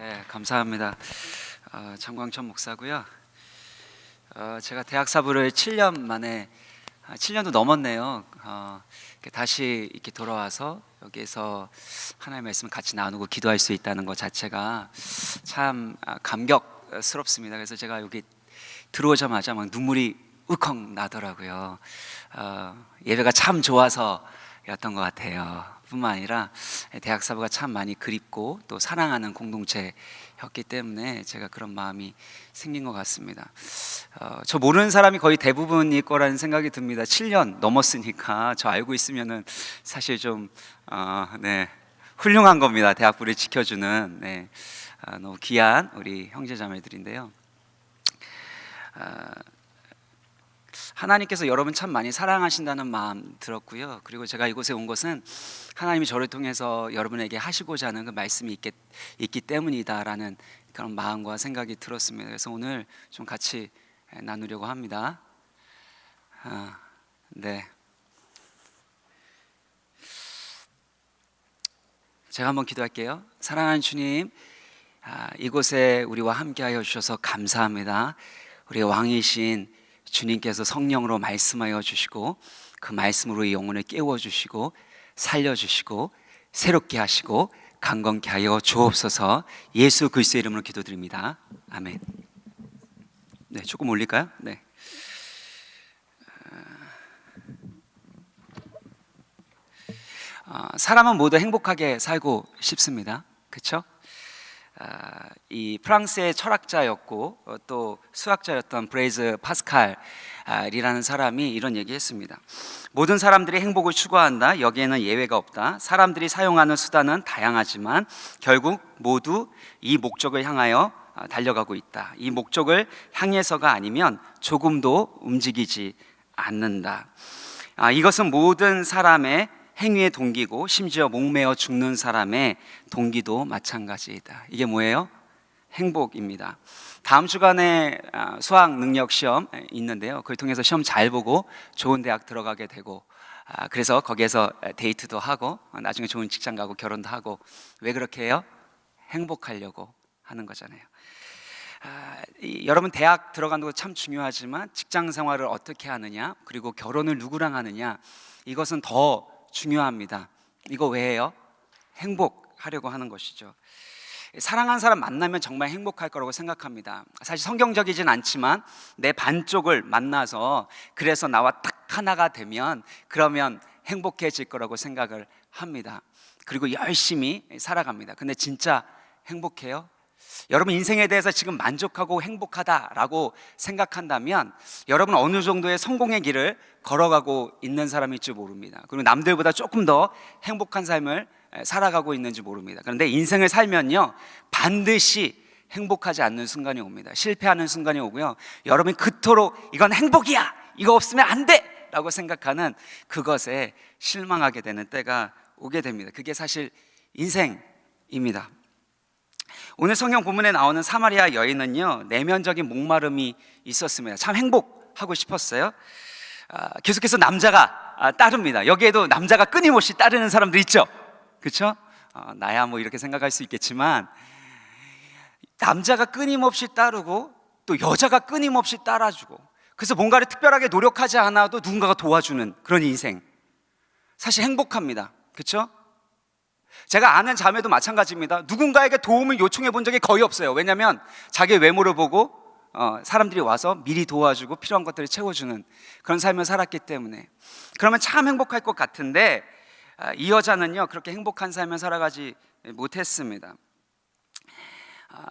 네, 감사합니다. 장광천 목사고요. 제가 대학 사부를 7년 만에 7년도 넘었네요. 다시 이렇게 돌아와서 여기에서 하나님의 말씀을 같이 나누고 기도할 수 있다는 것 자체가 참 감격스럽습니다. 그래서 제가 여기 들어오자마자 막 눈물이 울컥 나더라고요. 예배가 참 좋아서였던 것 같아요. 뿐만 아니라 대학 사부가 참 많이 그립고 또 사랑하는 공동체였기 때문에 제가 그런 마음이 생긴 것 같습니다. 저 모르는 사람이 거의 대부분일 거라는 생각이 듭니다. 7년 넘었으니까 저 알고 있으면은 사실 좀 훌륭한 겁니다. 대학부를 지켜주는 너무 귀한 우리 형제자매들인데요. 하나님께서 여러분 참 많이 사랑하신다는 마음 들었고요. 그리고 제가 이곳에 온 것은 하나님이 저를 통해서 여러분에게 하시고자 하는 그 말씀이 있기 때문이다라는 그런 마음과 생각이 들었습니다. 그래서 오늘 좀 같이 나누려고 합니다. 제가 한번 기도할게요. 사랑하는 주님, 이곳에 우리와 함께하여 주셔서 감사합니다. 우리의 왕이신 주님께서 성령으로 말씀하여 주시고 그 말씀으로 이 영혼을 깨워주시고 살려주시고 새롭게 하시고 강건케 하여 주옵소서. 예수 그리스도의 이름으로 기도드립니다. 아멘. 네, 조금 올릴까요? 네. 사람은 모두 행복하게 살고 싶습니다. 그렇죠? 이 프랑스의 철학자였고 또 수학자였던 브레이즈 파스칼이라는 사람이 이런 얘기했습니다. 모든 사람들이 행복을 추구한다. 여기에는 예외가 없다. 사람들이 사용하는 수단은 다양하지만 결국 모두 이 목적을 향하여 달려가고 있다. 이 목적을 향해서가 아니면 조금도 움직이지 않는다. 이것은 모든 사람의 행위의 동기고 심지어 목매어 죽는 사람의 동기도 마찬가지이다. 이게 뭐예요? 행복입니다. 다음 주간에 수학 능력 시험 있는데요. 그걸 통해서 시험 잘 보고 좋은 대학 들어가게 되고 그래서 거기에서 데이트도 하고 나중에 좋은 직장 가고 결혼도 하고 왜 그렇게 해요? 행복하려고 하는 거잖아요. 여러분 대학 들어가는 거 참 중요하지만 직장 생활을 어떻게 하느냐 그리고 결혼을 누구랑 하느냐 이것은 더 중요합니다. 이거 왜 해요? 행복하려고 하는 것이죠. 사랑하는 사람 만나면 정말 행복할 거라고 생각합니다. 사실 성경적이진 않지만 내 반쪽을 만나서 그래서 나와 딱 하나가 되면 그러면 행복해질 거라고 생각을 합니다. 그리고 열심히 살아갑니다. 근데 진짜 행복해요? 여러분 인생에 대해서 지금 만족하고 행복하다라고 생각한다면 여러분 어느 정도의 성공의 길을 걸어가고 있는 사람일지 모릅니다. 그리고 남들보다 조금 더 행복한 삶을 살아가고 있는지 모릅니다. 그런데 인생을 살면요 반드시 행복하지 않는 순간이 옵니다. 실패하는 순간이 오고요 여러분이 그토록 이건 행복이야 이거 없으면 안 돼 라고 생각하는 그것에 실망하게 되는 때가 오게 됩니다. 그게 사실 인생입니다. 오늘 성경 본문에 나오는 사마리아 여인은요 내면적인 목마름이 있었습니다. 참 행복하고 싶었어요. 계속해서 남자가 따릅니다. 여기에도 남자가 끊임없이 따르는 사람들 있죠. 그렇죠? 나야 뭐 이렇게 생각할 수 있겠지만 남자가 끊임없이 따르고 또 여자가 끊임없이 따라주고 그래서 뭔가를 특별하게 노력하지 않아도 누군가가 도와주는 그런 인생 사실 행복합니다. 그렇죠? 제가 아는 자매도 마찬가지입니다. 누군가에게 도움을 요청해 본 적이 거의 없어요. 왜냐하면 자기 외모를 보고 사람들이 와서 미리 도와주고 필요한 것들을 채워주는 그런 삶을 살았기 때문에 그러면 참 행복할 것 같은데 이 여자는요 그렇게 행복한 삶을 살아가지 못했습니다.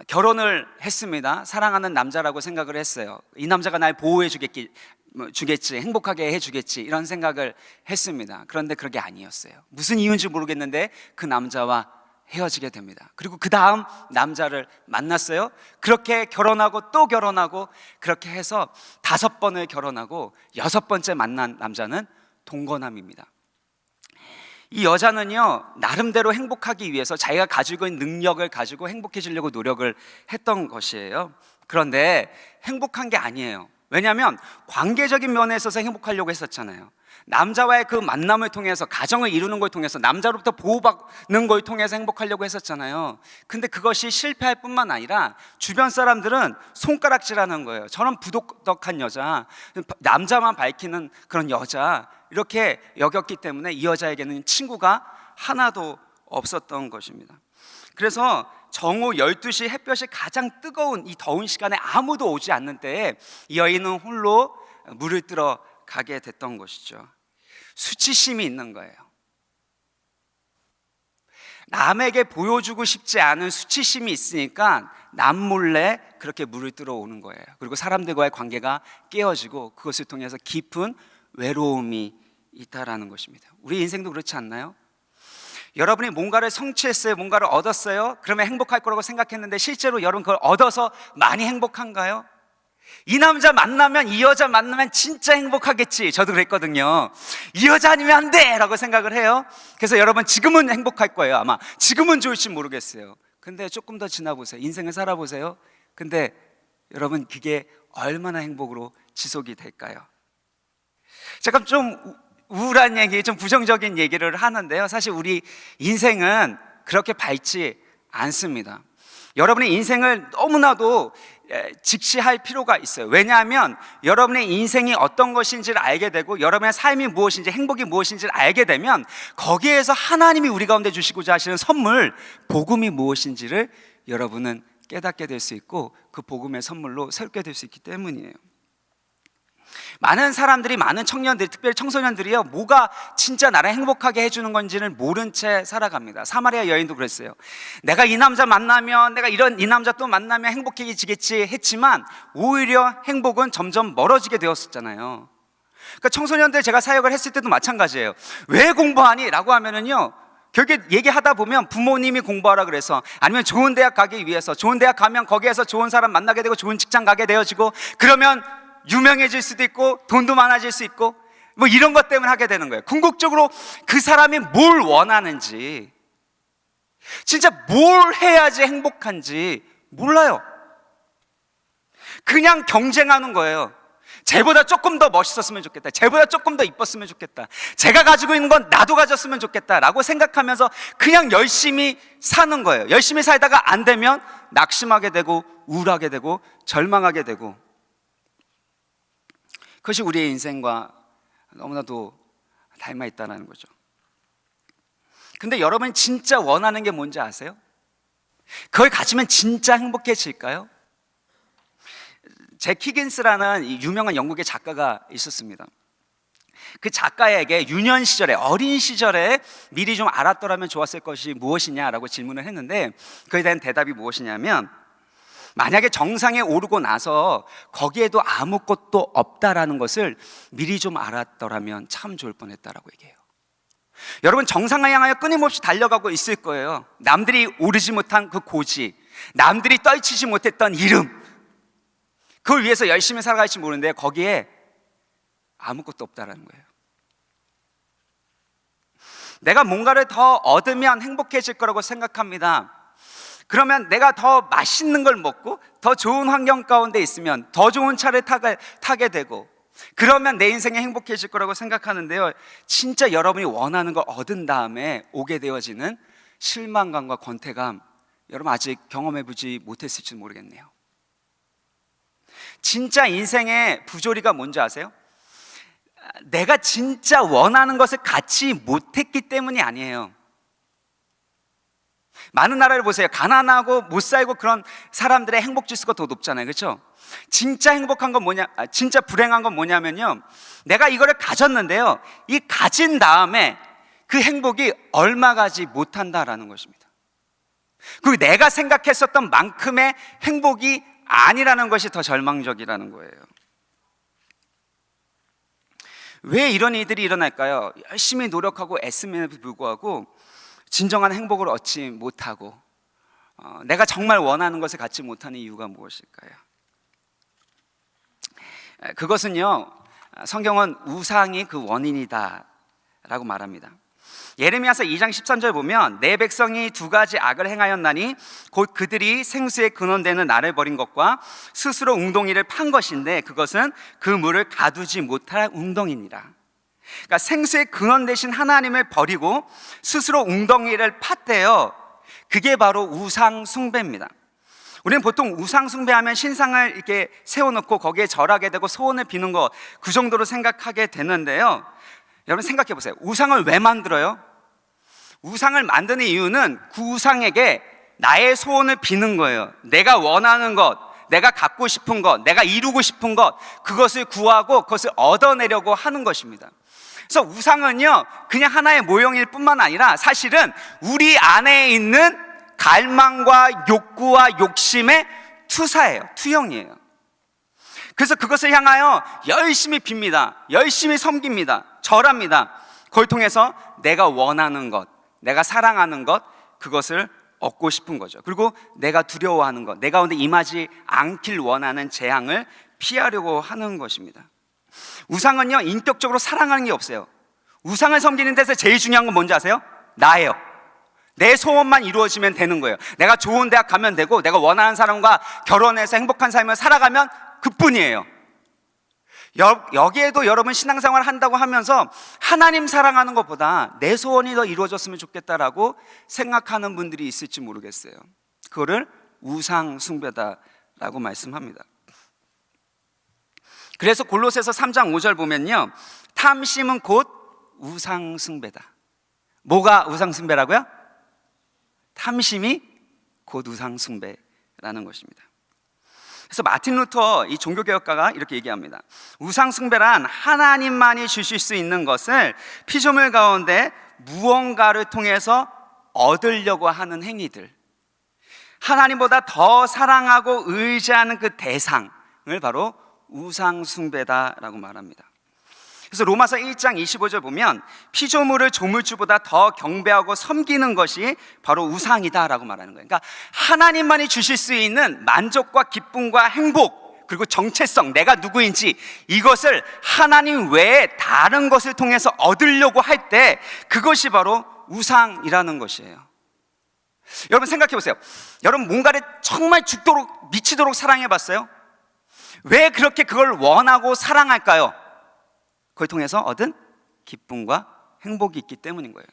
결혼을 했습니다. 사랑하는 남자라고 생각을 했어요. 이 남자가 날 보호해 주겠지, 행복하게 해주겠지 이런 생각을 했습니다. 그런데 그게 아니었어요. 무슨 이유인지 모르겠는데 그 남자와 헤어지게 됩니다. 그리고 그 다음 남자를 만났어요. 그렇게 결혼하고 또 결혼하고 그렇게 해서 5번을 결혼하고 6번째 만난 남자는 동거남입니다. 이 여자는요 나름대로 행복하기 위해서 자기가 가지고 있는 능력을 가지고 행복해지려고 노력을 했던 것이에요. 그런데 행복한 게 아니에요. 왜냐하면 관계적인 면에 있어서 행복하려고 했었잖아요. 남자와의 그 만남을 통해서, 가정을 이루는 걸 통해서, 남자로부터 보호받는 걸 통해서 행복하려고 했었잖아요. 근데 그것이 실패할 뿐만 아니라 주변 사람들은 손가락질하는 거예요. 저런 부도덕한 여자, 남자만 밝히는 그런 여자, 이렇게 여겼기 때문에 이 여자에게는 친구가 하나도 없었던 것입니다. 그래서 정오 12시 햇볕이 가장 뜨거운 이 더운 시간에 아무도 오지 않는 때에 이 여인은 홀로 물을 뜨러 가게 됐던 것이죠. 수치심이 있는 거예요. 남에게 보여주고 싶지 않은 수치심이 있으니까 남몰래 그렇게 물을 뜨러 오는 거예요. 그리고 사람들과의 관계가 깨어지고 그것을 통해서 깊은 외로움이 있다라는 것입니다. 우리 인생도 그렇지 않나요? 여러분이 뭔가를 성취했어요, 뭔가를 얻었어요, 그러면 행복할 거라고 생각했는데 실제로 여러분 그걸 얻어서 많이 행복한가요? 이 남자 만나면, 이 여자 만나면 진짜 행복하겠지, 저도 그랬거든요. 이 여자 아니면 안 돼! 라고 생각을 해요. 그래서 여러분 지금은 행복할 거예요. 아마 지금은 좋을지 모르겠어요. 근데 조금 더 지나보세요. 인생을 살아보세요. 근데 여러분 그게 얼마나 행복으로 지속이 될까요? 잠깐 좀 우울한 얘기, 좀 부정적인 얘기를 하는데요, 사실 우리 인생은 그렇게 밝지 않습니다. 여러분의 인생을 너무나도 직시할 필요가 있어요. 왜냐하면 여러분의 인생이 어떤 것인지를 알게 되고 여러분의 삶이 무엇인지, 행복이 무엇인지를 알게 되면 거기에서 하나님이 우리 가운데 주시고자 하시는 선물, 복음이 무엇인지를 여러분은 깨닫게 될 수 있고 그 복음의 선물로 새롭게 될 수 있기 때문이에요. 많은 사람들이, 많은 청년들이, 특별히 청소년들이요, 뭐가 진짜 나를 행복하게 해주는 건지를 모른 채 살아갑니다. 사마리아 여인도 그랬어요. 내가 이 남자 만나면, 내가 이 남자 또 만나면 행복해지겠지 했지만 오히려 행복은 점점 멀어지게 되었었잖아요. 그러니까 청소년들, 제가 사역을 했을 때도 마찬가지예요. 왜 공부하니? 라고 하면은요, 결국에 얘기하다 보면 부모님이 공부하라 그래서, 아니면 좋은 대학 가기 위해서, 좋은 대학 가면 거기에서 좋은 사람 만나게 되고 좋은 직장 가게 되어지고, 그러면 유명해질 수도 있고 돈도 많아질 수 있고, 뭐 이런 것 때문에 하게 되는 거예요. 궁극적으로 그 사람이 뭘 원하는지, 진짜 뭘 해야지 행복한지 몰라요. 그냥 경쟁하는 거예요. 쟤보다 조금 더 멋있었으면 좋겠다, 쟤보다 조금 더 이뻤으면 좋겠다, 제가 가지고 있는 건 나도 가졌으면 좋겠다 라고 생각하면서 그냥 열심히 사는 거예요. 열심히 살다가 안 되면 낙심하게 되고 우울하게 되고 절망하게 되고, 그것이 우리의 인생과 너무나도 닮아 있다는 거죠. 근데 여러분이 진짜 원하는 게 뭔지 아세요? 그걸 가지면 진짜 행복해질까요? 잭 히긴스라는 유명한 영국의 작가가 있었습니다. 그 작가에게 유년 시절에, 어린 시절에 미리 좀 알았더라면 좋았을 것이 무엇이냐라고 질문을 했는데, 그에 대한 대답이 무엇이냐면, 만약에 정상에 오르고 나서 거기에도 아무것도 없다라는 것을 미리 좀 알았더라면 참 좋을 뻔했다라고 얘기해요. 여러분, 정상을 향하여 끊임없이 달려가고 있을 거예요. 남들이 오르지 못한 그 고지, 남들이 떨치지 못했던 이름, 그걸 위해서 열심히 살아갈지 모르는데 거기에 아무것도 없다라는 거예요. 내가 뭔가를 더 얻으면 행복해질 거라고 생각합니다. 그러면 내가 더 맛있는 걸 먹고 더 좋은 환경 가운데 있으면 더 좋은 차를 타게 되고, 그러면 내 인생이 행복해질 거라고 생각하는데요, 진짜 여러분이 원하는 걸 얻은 다음에 오게 되어지는 실망감과 권태감, 여러분 아직 경험해보지 못했을지 모르겠네요. 진짜 인생의 부조리가 뭔지 아세요? 내가 진짜 원하는 것을 갖지 못했기 때문이 아니에요. 많은 나라를 보세요. 가난하고 못 살고 그런 사람들의 행복 지수가 더 높잖아요, 그렇죠? 진짜 행복한 건 뭐냐, 진짜 불행한 건 뭐냐면요, 내가 이거를 가졌는데요, 이 가진 다음에 그 행복이 얼마 가지 못한다라는 것입니다. 그리고 내가 생각했었던 만큼의 행복이 아니라는 것이 더 절망적이라는 거예요. 왜 이런 일들이 일어날까요? 열심히 노력하고 애씀에도 불구하고 진정한 행복을 얻지 못하고 내가 정말 원하는 것을 갖지 못하는 이유가 무엇일까요? 그것은요, 성경은 우상이 그 원인이다 라고 말합니다. 예레미야서 2장 13절 보면 내 백성이 두 가지 악을 행하였나니 곧 그들이 생수의 근원되는 나를 버린 것과 스스로 웅덩이를 판 것인데 그것은 그 물을 가두지 못할 웅덩이니라. 그러니까 생수의 근원 되신 하나님을 버리고 스스로 웅덩이를 팠대요. 그게 바로 우상 숭배입니다. 우리는 보통 우상 숭배하면 신상을 이렇게 세워놓고 거기에 절하게 되고 소원을 비는 것, 그 정도로 생각하게 되는데요. 여러분 생각해 보세요. 우상을 왜 만들어요? 우상을 만드는 이유는 그 우상에게 나의 소원을 비는 거예요. 내가 원하는 것, 내가 갖고 싶은 것, 내가 이루고 싶은 것, 그것을 구하고 그것을 얻어내려고 하는 것입니다. 그래서 우상은요, 그냥 하나의 모형일 뿐만 아니라 사실은 우리 안에 있는 갈망과 욕구와 욕심의 투사예요. 투영이에요. 그래서 그것을 향하여 열심히 빕니다. 열심히 섬깁니다. 절합니다. 그걸 통해서 내가 원하는 것, 내가 사랑하는 것, 그것을 얻고 싶은 거죠. 그리고 내가 두려워하는 것, 내 가운데 임하지 않길 원하는 재앙을 피하려고 하는 것입니다. 우상은요, 인격적으로 사랑하는 게 없어요. 우상을 섬기는 데서 제일 중요한 건 뭔지 아세요? 나예요. 내 소원만 이루어지면 되는 거예요. 내가 좋은 대학 가면 되고 내가 원하는 사람과 결혼해서 행복한 삶을 살아가면 그뿐이에요. 여기에도 여러분 신앙생활을 한다고 하면서 하나님 사랑하는 것보다 내 소원이 더 이루어졌으면 좋겠다라고 생각하는 분들이 있을지 모르겠어요. 그거를 우상 숭배다라고 말씀합니다. 그래서 골로새서 3장 5절 보면요, 탐심은 곧 우상 숭배다. 뭐가 우상 숭배라고요? 탐심이 곧 우상 숭배라는 것입니다. 그래서 마틴 루터 이 종교개혁가가 이렇게 얘기합니다. 우상 숭배란 하나님만이 주실 수 있는 것을 피조물 가운데 무언가를 통해서 얻으려고 하는 행위들, 하나님보다 더 사랑하고 의지하는 그 대상을 바로 우상 숭배다라고 말합니다. 그래서 로마서 1장 25절 보면 피조물을 조물주보다 더 경배하고 섬기는 것이 바로 우상이다라고 말하는 거예요. 그러니까 하나님만이 주실 수 있는 만족과 기쁨과 행복, 그리고 정체성, 내가 누구인지 이것을 하나님 외에 다른 것을 통해서 얻으려고 할 때 그것이 바로 우상이라는 것이에요. 여러분 생각해 보세요. 여러분 뭔가를 정말 죽도록 미치도록 사랑해 봤어요? 왜 그렇게 그걸 원하고 사랑할까요? 그걸 통해서 얻은 기쁨과 행복이 있기 때문인 거예요.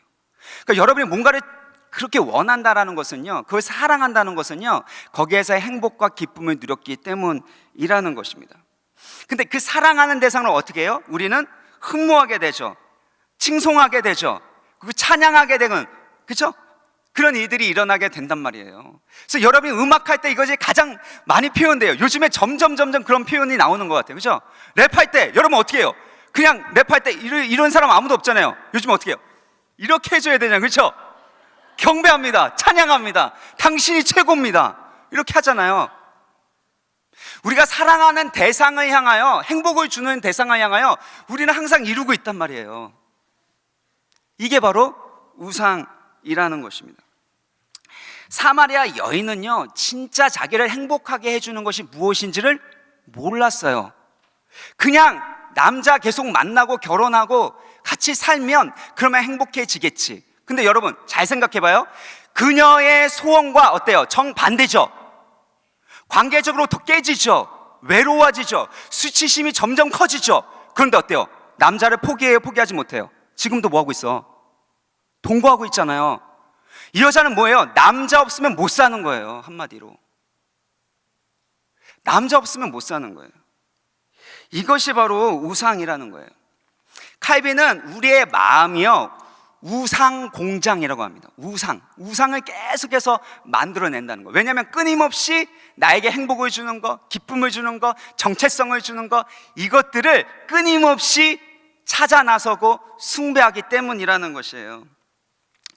그러니까 여러분이 뭔가를 그렇게 원한다라는 것은요, 그걸 사랑한다는 것은요, 거기에서 행복과 기쁨을 누렸기 때문이라는 것입니다. 근데 그 사랑하는 대상을 어떻게 해요? 우리는 흠모하게 되죠. 칭송하게 되죠. 그리고 찬양하게 되는, 그렇죠? 그런 일들이 일어나게 된단 말이에요. 그래서 여러분이 음악할 때 이것이 가장 많이 표현돼요. 요즘에 점점 그런 표현이 나오는 것 같아요. 그렇죠? 랩할 때 여러분 어떻게 해요? 그냥 랩할 때 이런 사람 아무도 없잖아요. 요즘 어떻게 해요? 이렇게 해줘야 되잖아요. 그렇죠? 경배합니다. 찬양합니다. 당신이 최고입니다. 이렇게 하잖아요. 우리가 사랑하는 대상을 향하여, 행복을 주는 대상을 향하여 우리는 항상 이루고 있단 말이에요. 이게 바로 우상이라는 것입니다. 사마리아 여인은요, 진짜 자기를 행복하게 해주는 것이 무엇인지를 몰랐어요. 그냥 남자 계속 만나고 결혼하고 같이 살면 그러면 행복해지겠지. 근데 여러분 잘 생각해봐요. 그녀의 소원과 어때요? 정반대죠. 관계적으로 더 깨지죠. 외로워지죠. 수치심이 점점 커지죠. 그런데 어때요? 남자를 포기해요? 포기하지 못해요? 지금도 뭐하고 있어? 동거하고 있잖아요. 이 여자는 뭐예요? 남자 없으면 못 사는 거예요. 한마디로 남자 없으면 못 사는 거예요. 이것이 바로 우상이라는 거예요. 칼빈은 우리의 마음이요, 우상 공장이라고 합니다. 우상을 계속해서 만들어낸다는 거예요. 왜냐하면 끊임없이 나에게 행복을 주는 것, 기쁨을 주는 것, 정체성을 주는 것, 이것들을 끊임없이 찾아 나서고 숭배하기 때문이라는 것이에요.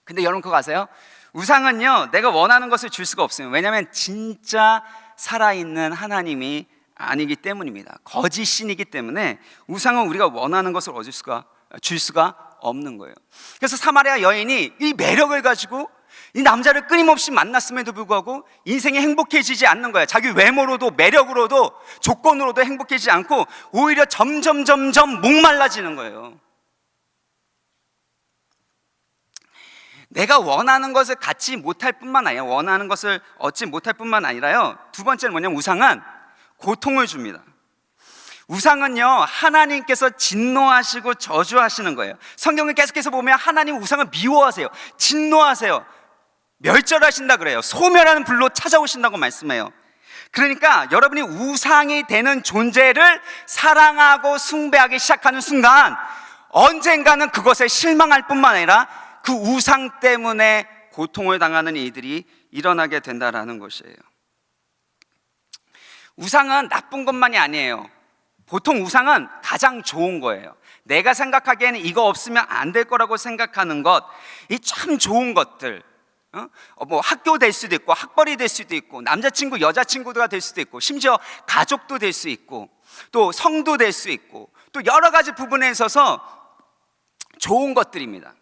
근데 여러분 그거 아세요? 우상은요, 내가 원하는 것을 줄 수가 없어요. 왜냐하면 진짜 살아있는 하나님이 아니기 때문입니다. 거짓 신이기 때문에 우상은 우리가 원하는 것을 줄 수가 없는 거예요. 그래서 사마리아 여인이 이 매력을 가지고 이 남자를 끊임없이 만났음에도 불구하고 인생이 행복해지지 않는 거예요. 자기 외모로도 매력으로도 조건으로도 행복해지지 않고 오히려 점점 목말라지는 거예요. 내가 원하는 것을 갖지 못할 뿐만 아니라, 원하는 것을 얻지 못할 뿐만 아니라요, 두 번째는 뭐냐면 우상은 고통을 줍니다. 우상은요, 하나님께서 진노하시고 저주하시는 거예요. 성경을 계속해서 보면 하나님 우상을 미워하세요. 진노하세요. 멸절하신다 그래요. 소멸하는 불로 찾아오신다고 말씀해요. 그러니까 여러분이 우상이 되는 존재를 사랑하고 숭배하기 시작하는 순간 언젠가는 그것에 실망할 뿐만 아니라 그 우상 때문에 고통을 당하는 이들이 일어나게 된다라는 것이에요. 우상은 나쁜 것만이 아니에요. 보통 우상은 가장 좋은 거예요. 내가 생각하기에는 이거 없으면 안 될 거라고 생각하는 것, 이 참 좋은 것들, 뭐 학교 될 수도 있고, 학벌이 될 수도 있고, 남자친구 여자친구가 될 수도 있고, 심지어 가족도 될 수 있고, 또 성도 될 수 있고, 또 여러 가지 부분에 있어서 좋은 것들입니다.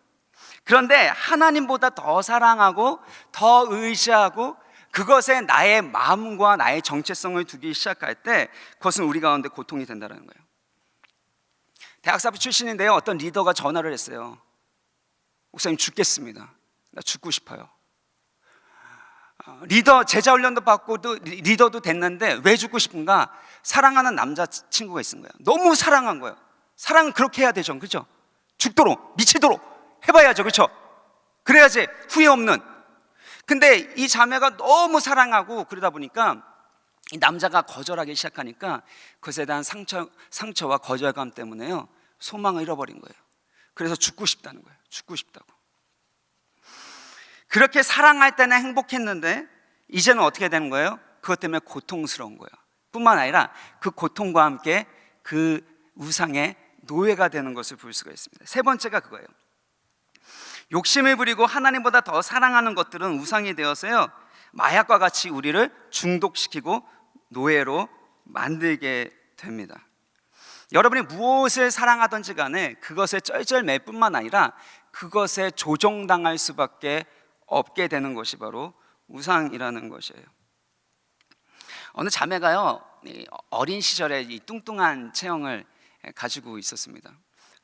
그런데 하나님보다 더 사랑하고 더 의지하고 그것에 나의 마음과 나의 정체성을 두기 시작할 때 그것은 우리 가운데 고통이 된다는 거예요. 대학사부 출신인데요, 어떤 리더가 전화를 했어요. 목사님, 죽겠습니다. 나 죽고 싶어요. 리더 제자 훈련도 받고 또 리더도 됐는데 왜 죽고 싶은가? 사랑하는 남자친구가 있은 거예요. 너무 사랑한 거예요. 사랑은 그렇게 해야 되죠, 그렇죠? 죽도록, 미치도록 해봐야죠, 그렇죠? 그래야지 후회 없는. 근데 이 자매가 너무 사랑하고 그러다 보니까 이 남자가 거절하기 시작하니까 그것에 대한 상처와 거절감 때문에요, 소망을 잃어버린 거예요. 그래서 죽고 싶다는 거예요. 죽고 싶다고. 그렇게 사랑할 때는 행복했는데 이제는 어떻게 되는 거예요? 그것 때문에 고통스러운 거예요. 뿐만 아니라 그 고통과 함께 그 우상의 노예가 되는 것을 볼 수가 있습니다. 세 번째가 그거예요. 욕심을 부리고 하나님보다 더 사랑하는 것들은 우상이 되어서요, 마약과 같이 우리를 중독시키고 노예로 만들게 됩니다. 여러분이 무엇을 사랑하든지 간에 그것에 쩔쩔맬 뿐만 아니라 그것에 조종당할 수밖에 없게 되는 것이 바로 우상이라는 것이에요. 어느 자매가요, 어린 시절에 이 뚱뚱한 체형을 가지고 있었습니다.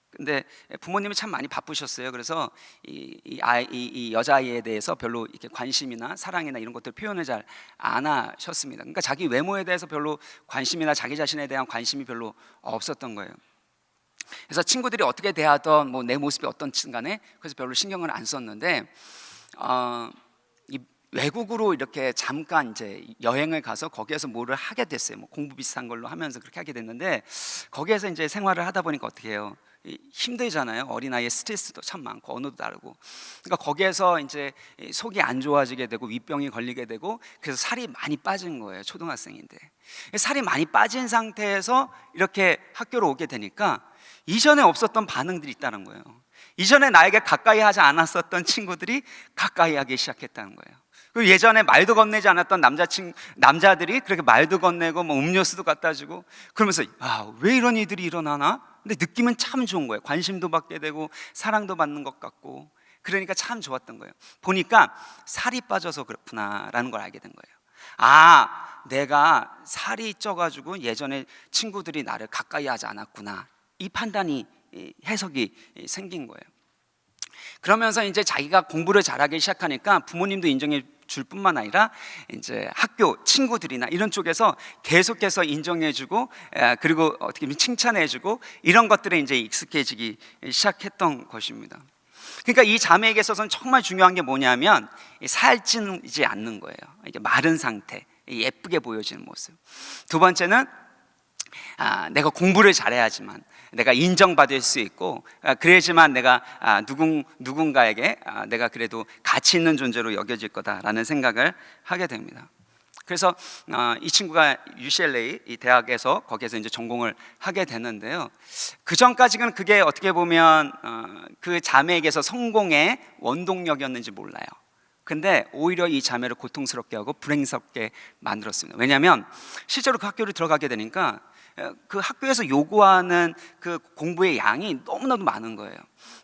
근데 부모님이 참 많이 바쁘셨어요. 그래서 이 여자아이에 대해서 별로 이렇게 관심이나 사랑이나 이런 것들 표현을 잘 안 하셨습니다. 그러니까 자기 외모에 대해서 별로 관심이나 자기 자신에 대한 관심이 별로 없었던 거예요. 그래서 친구들이 어떻게 대하던 뭐 내 모습이 어떤지 간에 그래서 별로 신경을 안 썼는데 이 외국으로 이렇게 잠깐 이제 여행을 가서 거기에서 뭐를 하게 됐어요. 뭐 공부 비슷한 걸로 하면서 그렇게 하게 됐는데 거기에서 이제 생활을 하다 보니까 어떻게 해요? 힘들잖아요. 어린아이의 스트레스도 참 많고 언어도 다르고. 그러니까 거기에서 이제 속이 안 좋아지게 되고 윗병이 걸리게 되고 그래서 살이 많이 빠진 거예요. 초등학생인데. 살이 많이 빠진 상태에서 이렇게 학교로 오게 되니까 이전에 없었던 반응들이 있다는 거예요. 이전에 나에게 가까이 하지 않았었던 친구들이 가까이 하기 시작했다는 거예요. 그리고 예전에 말도 건네지 않았던 남자들이 그렇게 말도 건네고 뭐 음료수도 갖다 주고 그러면서 왜 이런 일들이 일어나나? 근데 느낌은 참 좋은 거예요. 관심도 받게 되고 사랑도 받는 것 같고 그러니까 참 좋았던 거예요. 보니까 살이 빠져서 그렇구나라는 걸 알게 된 거예요. 내가 살이 쪄가지고 예전에 친구들이 나를 가까이 하지 않았구나. 이 판단이, 해석이 생긴 거예요. 그러면서 이제 자기가 공부를 잘하기 시작하니까 부모님도 인정해 줄 뿐만 아니라 이제 학교 친구들이나 이런 쪽에서 계속해서 인정해주고 그리고 어떻게 보면 칭찬해주고 이런 것들에 이제 익숙해지기 시작했던 것입니다. 그러니까 이 자매에게 있어서는 정말 중요한 게 뭐냐면 살찌지 않는 거예요. 이게 마른 상태, 예쁘게 보여지는 모습. 두 번째는 내가 공부를 잘해야지만 내가 인정받을 수 있고 그래야지만 내가 누군가에게 내가 그래도 가치 있는 존재로 여겨질 거다라는 생각을 하게 됩니다. 그래서 이 친구가 UCLA 이 대학에서 거기에서 이제 전공을 하게 됐는데요. 그 전까지는 그게 어떻게 보면 그 자매에게서 성공의 원동력이었는지 몰라요. 근데 오히려 이 자매를 고통스럽게 하고 불행스럽게 만들었습니다. 왜냐하면 실제로 그 학교를 들어가게 되니까 그 학교에서 요구하는 그 공부의 양이 너무나도 많은 거예요.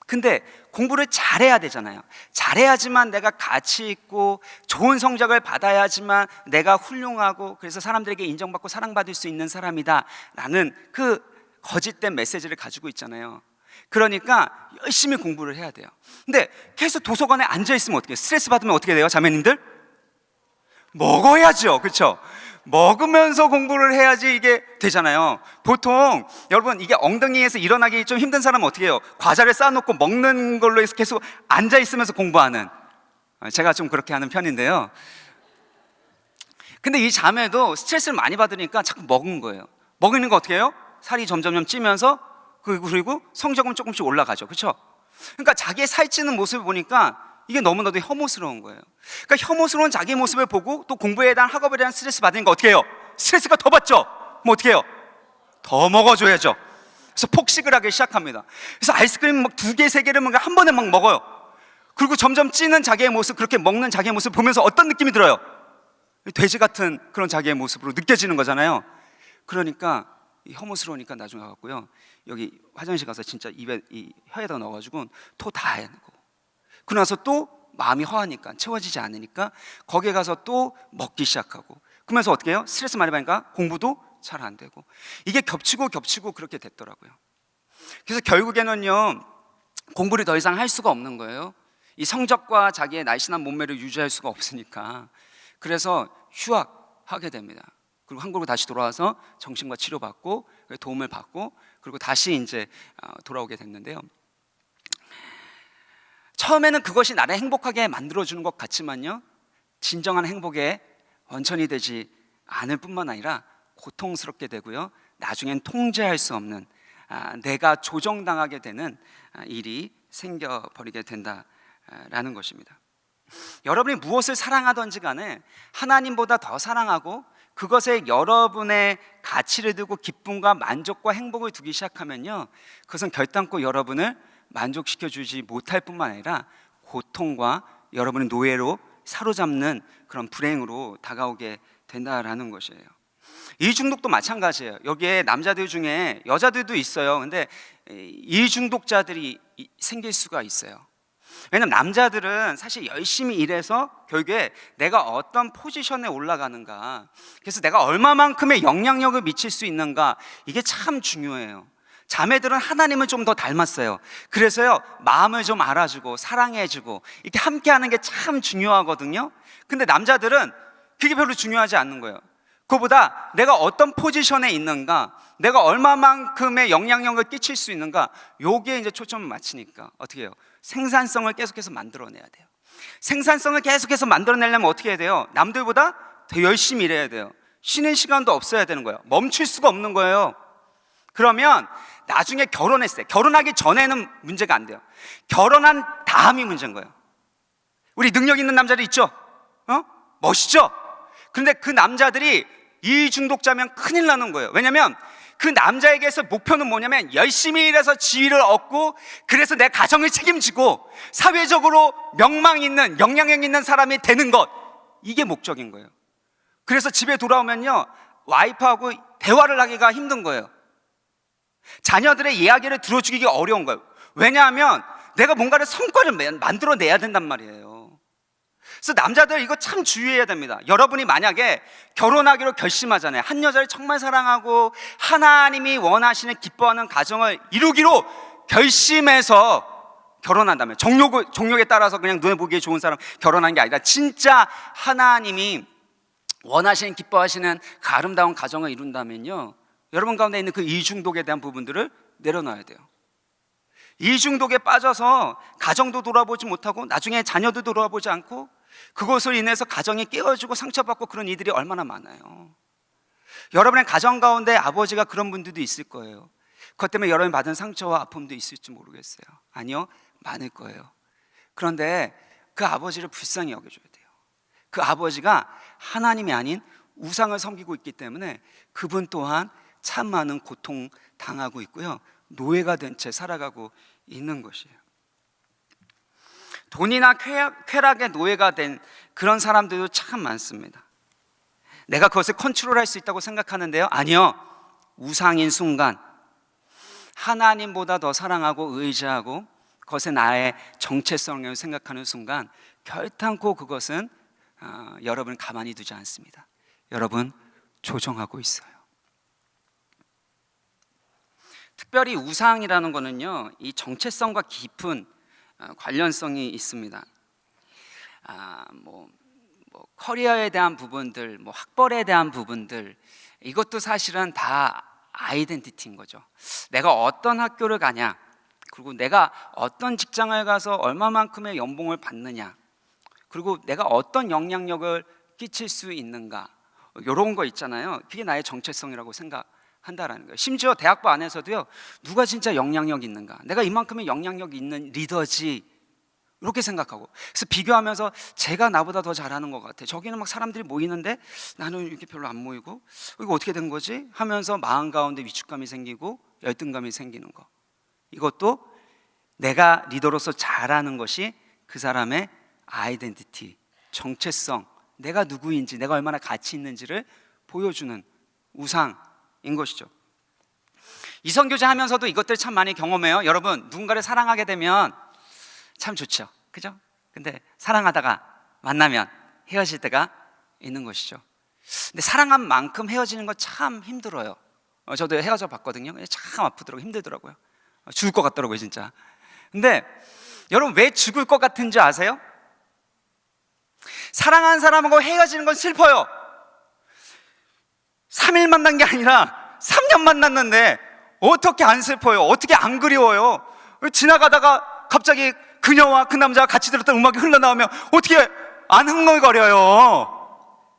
근데 공부를 잘해야 되잖아요. 잘해야지만 내가 가치 있고 좋은 성적을 받아야지만 내가 훌륭하고 그래서 사람들에게 인정받고 사랑받을 수 있는 사람이다 라는 그 거짓된 메시지를 가지고 있잖아요. 그러니까 열심히 공부를 해야 돼요. 근데 계속 도서관에 앉아 있으면 어떻게 해요? 스트레스 받으면 어떻게 돼요, 자매님들? 먹어야죠, 그렇죠? 먹으면서 공부를 해야지 이게 되잖아요. 보통 여러분 이게 엉덩이에서 일어나기 좀 힘든 사람은 어떻게 해요? 과자를 쌓아놓고 먹는 걸로 해서 계속 앉아 있으면서 공부하는, 제가 좀 그렇게 하는 편인데요. 근데 이 자매도 스트레스를 많이 받으니까 자꾸 먹은 거예요. 먹는 거 어떻게 해요? 살이 점점 찌면서 그리고 성적은 조금씩 올라가죠, 그렇죠? 그러니까 자기의 살찌는 모습을 보니까 이게 너무나도 혐오스러운 거예요. 그러니까 혐오스러운 자기 모습을 보고 또 공부에 대한, 학업에 대한 스트레스 받으니까 어떻게 해요? 스트레스가 더 받죠? 뭐 어떻게 해요? 더 먹어줘야죠. 그래서 폭식을 하기 시작합니다. 그래서 아이스크림 막 2개, 3개를 한 번에 막 먹어요. 그리고 점점 찌는 자기의 모습, 그렇게 먹는 자기의 모습을 보면서 어떤 느낌이 들어요? 돼지 같은 그런 자기의 모습으로 느껴지는 거잖아요. 그러니까 혐오스러우니까 나중에 가고요, 여기 화장실 가서 진짜 입에, 이 혀에다 넣어가지고 토 다 해내고, 그러고 나서 또 마음이 허하니까, 채워지지 않으니까 거기에 가서 또 먹기 시작하고, 그러면서 어떻게 해요? 스트레스 많이 받으니까 공부도 잘 안 되고, 이게 겹치고 그렇게 됐더라고요. 그래서 결국에는요, 공부를 더 이상 할 수가 없는 거예요. 이 성적과 자기의 날씬한 몸매를 유지할 수가 없으니까. 그래서 휴학하게 됩니다. 그리고 한국으로 다시 돌아와서 정신과 치료받고 도움을 받고, 그리고 다시 이제 돌아오게 됐는데요. 처음에는 그것이 나를 행복하게 만들어주는 것 같지만요, 진정한 행복의 원천이 되지 않을 뿐만 아니라 고통스럽게 되고요, 나중엔 통제할 수 없는, 내가 조정당하게 되는 일이 생겨버리게 된다라는 것입니다. 여러분이 무엇을 사랑하든지 간에 하나님보다 더 사랑하고 그것에 여러분의 가치를 두고 기쁨과 만족과 행복을 두기 시작하면요, 그것은 결단코 여러분을 만족시켜 주지 못할 뿐만 아니라 고통과 여러분의 노예로 사로잡는 그런 불행으로 다가오게 된다라는 것이에요. 이 중독도 마찬가지예요. 여기에 남자들 중에 여자들도 있어요. 근데 이 중독자들이 생길 수가 있어요. 왜냐면 남자들은 사실 열심히 일해서 결국에 내가 어떤 포지션에 올라가는가, 그래서 내가 얼마만큼의 영향력을 미칠 수 있는가, 이게 참 중요해요. 자매들은 하나님을 좀 더 닮았어요. 그래서요, 마음을 좀 알아주고 사랑해주고 이렇게 함께하는 게 참 중요하거든요. 근데 남자들은 그게 별로 중요하지 않는 거예요. 그거보다 내가 어떤 포지션에 있는가, 내가 얼마만큼의 영향력을 끼칠 수 있는가, 요게 이제 초점을 맞추니까 어떻게 해요? 생산성을 계속해서 만들어내야 돼요. 생산성을 계속해서 만들어내려면 어떻게 해야 돼요? 남들보다 더 열심히 일해야 돼요. 쉬는 시간도 없어야 되는 거예요. 멈출 수가 없는 거예요. 그러면 나중에 결혼했을 때, 결혼하기 전에는 문제가 안 돼요. 결혼한 다음이 문제인 거예요. 우리 능력 있는 남자들 있죠? 멋있죠? 그런데 그 남자들이 이 중독자면 큰일 나는 거예요. 왜냐하면 그 남자에게서 목표는 뭐냐면 열심히 일해서 지위를 얻고, 그래서 내 가정을 책임지고 사회적으로 명망 있는, 영향력 있는 사람이 되는 것, 이게 목적인 거예요. 그래서 집에 돌아오면요, 와이프하고 대화를 하기가 힘든 거예요. 자녀들의 이야기를 들어주기가 어려운 거예요. 왜냐하면 내가 뭔가를 성과를 만들어내야 된단 말이에요. 그래서 남자들 이거 참 주의해야 됩니다. 여러분이 만약에 결혼하기로 결심하잖아요. 한 여자를 정말 사랑하고 하나님이 원하시는, 기뻐하는 가정을 이루기로 결심해서 결혼한다면, 정욕에 따라서 그냥 눈에 보기에 좋은 사람 결혼한 게 아니라 진짜 하나님이 원하시는, 기뻐하시는 그 아름다운 가정을 이룬다면요, 여러분 가운데 있는 그 이중독에 대한 부분들을 내려놔야 돼요. 이중독에 빠져서 가정도 돌아보지 못하고 나중에 자녀도 돌아보지 않고 그것으로 인해서 가정이 깨어지고 상처받고 그런 이들이 얼마나 많아요. 여러분의 가정 가운데 아버지가 그런 분들도 있을 거예요. 그것 때문에 여러분이 받은 상처와 아픔도 있을지 모르겠어요. 아니요, 많을 거예요. 그런데 그 아버지를 불쌍히 여겨줘야 돼요. 그 아버지가 하나님이 아닌 우상을 섬기고 있기 때문에 그분 또한 참 많은 고통 당하고 있고요, 노예가 된 채 살아가고 있는 것이에요. 돈이나 쾌락의 노예가 된 그런 사람들도 참 많습니다. 내가 그것을 컨트롤할 수 있다고 생각하는데요, 아니요, 우상인 순간 하나님보다 더 사랑하고 의지하고 그것에 나의 정체성을 생각하는 순간 결단코 그것은 여러분을 가만히 두지 않습니다. 여러분 조정하고 있어요. 특별히 우상이라는 거는요, 이 정체성과 깊은 관련성이 있습니다. 뭐 커리어에 대한 부분들, 뭐 학벌에 대한 부분들, 이것도 사실은 다 아이덴티티인 거죠. 내가 어떤 학교를 가냐, 그리고 내가 어떤 직장을 가서 얼마만큼의 연봉을 받느냐, 그리고 내가 어떤 영향력을 끼칠 수 있는가, 이런 거 있잖아요. 그게 나의 정체성이라고 생각한다라는 거예요. 심지어 대학부 안에서도요, 누가 진짜 영향력 있는가, 내가 이만큼의 영향력 있는 리더지, 이렇게 생각하고, 그래서 비교하면서 제가 나보다 더 잘하는 것 같아, 저기는 막 사람들이 모이는데 나는 이렇게 별로 안 모이고, 이거 어떻게 된 거지? 하면서 마음 가운데 위축감이 생기고 열등감이 생기는 거, 이것도 내가 리더로서 잘하는 것이 그 사람의 아이덴티티, 정체성, 내가 누구인지, 내가 얼마나 가치 있는지를 보여주는 우상인 것이죠. 이성교제 하면서도 이것들 참 많이 경험해요. 여러분, 누군가를 사랑하게 되면 참 좋죠, 그죠? 근데 사랑하다가 만나면 헤어질 때가 있는 것이죠. 근데 사랑한 만큼 헤어지는 거 참 힘들어요. 저도 헤어져 봤거든요. 참 아프더라고요. 힘들더라고요. 죽을 것 같더라고요, 진짜. 근데 여러분, 왜 죽을 것 같은지 아세요? 사랑한 사람하고 헤어지는 건 슬퍼요. 3일 만난 게 아니라 3년 만났는데 어떻게 안 슬퍼요? 어떻게 안 그리워요? 지나가다가 갑자기 그녀와 그 남자가 같이 들었던 음악이 흘러나오면 어떻게 안 흥얼거려요?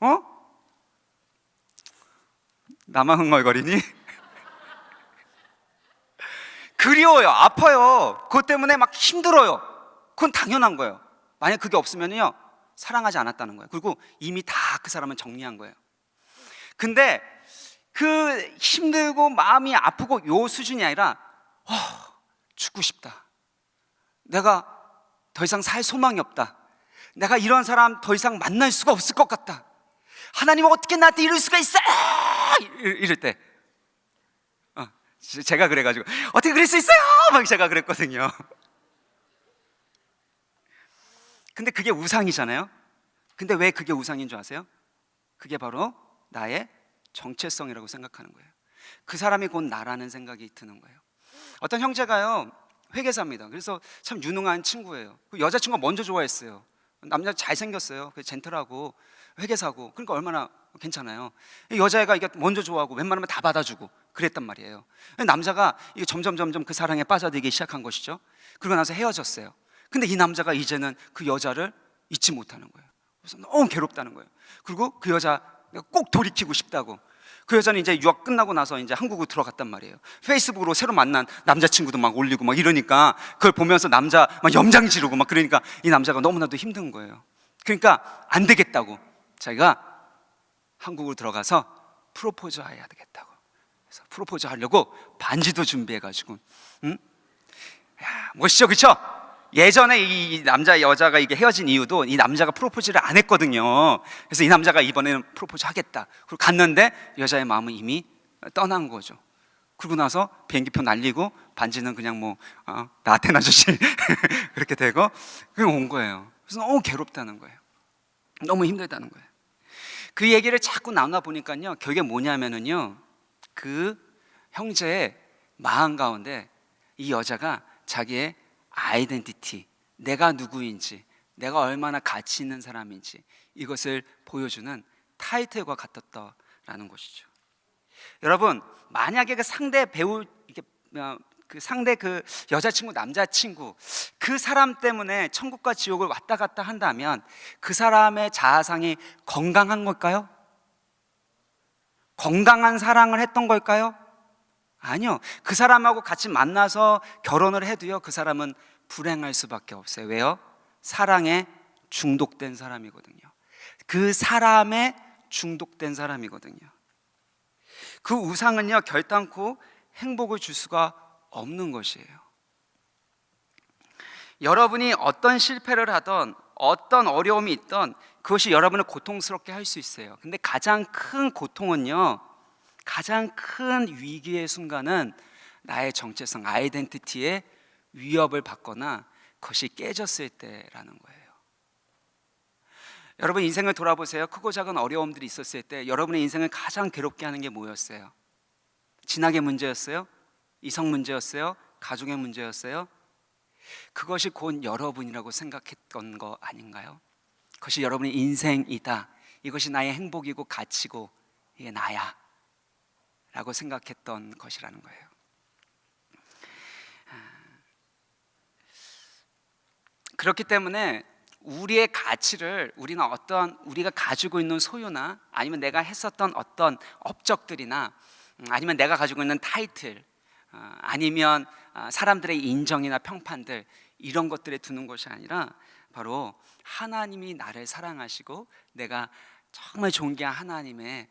나만 흥얼거리니? 그리워요, 아파요. 그것 때문에 막 힘들어요. 그건 당연한 거예요. 만약 그게 없으면요, 사랑하지 않았다는 거예요. 그리고 이미 다 그 사람은 정리한 거예요. 근데 그 힘들고 마음이 아프고 요 수준이 아니라 죽고 싶다, 내가 더 이상 살 소망이 없다, 내가 이런 사람 더 이상 만날 수가 없을 것 같다, 하나님은 어떻게 나한테 이럴 수가 있어, 이럴 때 제가 그래가지고 어떻게 그럴 수 있어요? 막 제가 그랬거든요. 근데 그게 우상이잖아요. 근데 왜 그게 우상인 줄 아세요? 그게 바로 나의 정체성이라고 생각하는 거예요. 그 사람이 곧 나라는 생각이 드는 거예요. 어떤 형제가요, 회계사입니다. 그래서 참 유능한 친구예요. 그 여자친구가 먼저 좋아했어요. 남자 잘생겼어요. 젠틀하고 회계사고, 그러니까 얼마나 괜찮아요. 여자애가 이게 먼저 좋아하고 웬만하면 다 받아주고 그랬단 말이에요. 남자가 이게 점점 그 사랑에 빠져들기 시작한 것이죠. 그러고 나서 헤어졌어요. 근데 이 남자가 이제는 그 여자를 잊지 못하는 거예요. 그래서 너무 괴롭다는 거예요. 그리고 그 여자 내가 꼭 돌이키고 싶다고. 그 여자는 이제 유학 끝나고 나서 이제 한국으로 들어갔단 말이에요. 페이스북으로 새로 만난 남자친구도 막 올리고 막 이러니까 그걸 보면서 남자 막 염장 지르고 막 그러니까 이 남자가 너무나도 힘든 거예요. 그러니까 안 되겠다고 자기가 한국으로 들어가서 프로포즈 해야 되겠다고. 그래서 프로포즈 하려고 반지도 준비해가지고, 멋있죠, 그렇죠? 예전에 이 남자 여자가 이게 헤어진 이유도 이 남자가 프로포즈를 안 했거든요. 그래서 이 남자가 이번에는 프로포즈 하겠다. 그리고 갔는데 여자의 마음은 이미 떠난 거죠. 그러고 나서 비행기표 날리고 반지는 그냥 뭐 나한테나 주지 그렇게 되고 그냥 온 거예요. 그래서 너무 괴롭다는 거예요. 너무 힘들다는 거예요. 그 얘기를 자꾸 나눠 보니까요, 결국에 뭐냐면은요, 그 형제의 마음 가운데 이 여자가 자기의 아이덴티티, 내가 누구인지, 내가 얼마나 가치 있는 사람인지, 이것을 보여주는 타이틀과 같았다라는 것이죠. 여러분, 만약에 그 상대 배우, 그 상대 그 여자친구, 남자친구, 그 사람 때문에 천국과 지옥을 왔다 갔다 한다면 그 사람의 자아상이 건강한 걸까요? 건강한 사랑을 했던 걸까요? 아니요. 그 사람하고 같이 만나서 결혼을 해도요, 그 사람은 불행할 수밖에 없어요. 왜요? 사랑에 중독된 사람이거든요. 그 사람에 중독된 사람이거든요. 그 우상은요, 결단코 행복을 줄 수가 없는 것이에요. 여러분이 어떤 실패를 하던 어떤 어려움이 있던 그것이 여러분을 고통스럽게 할 수 있어요. 근데 가장 큰 고통은요, 가장 큰 위기의 순간은 나의 정체성, 아이덴티티에 위협을 받거나 그것이 깨졌을 때라는 거예요. 여러분 인생을 돌아보세요. 크고 작은 어려움들이 있었을 때 여러분의 인생을 가장 괴롭게 하는 게 뭐였어요? 진학의 문제였어요? 이성 문제였어요? 가족의 문제였어요? 그것이 곧 여러분이라고 생각했던 거 아닌가요? 그것이 여러분의 인생이다, 이것이 나의 행복이고 가치고 이게 나야 라고 생각했던 것이라는 거예요. 그렇기 때문에 우리의 가치를 우리는 어떤 우리가 가지고 있는 소유나 아니면 내가 했었던 어떤 업적들이나 아니면 내가 가지고 있는 타이틀 아니면 사람들의 인정이나 평판들, 이런 것들에 두는 것이 아니라 바로 하나님이 나를 사랑하시고 내가 정말 존귀한 하나님의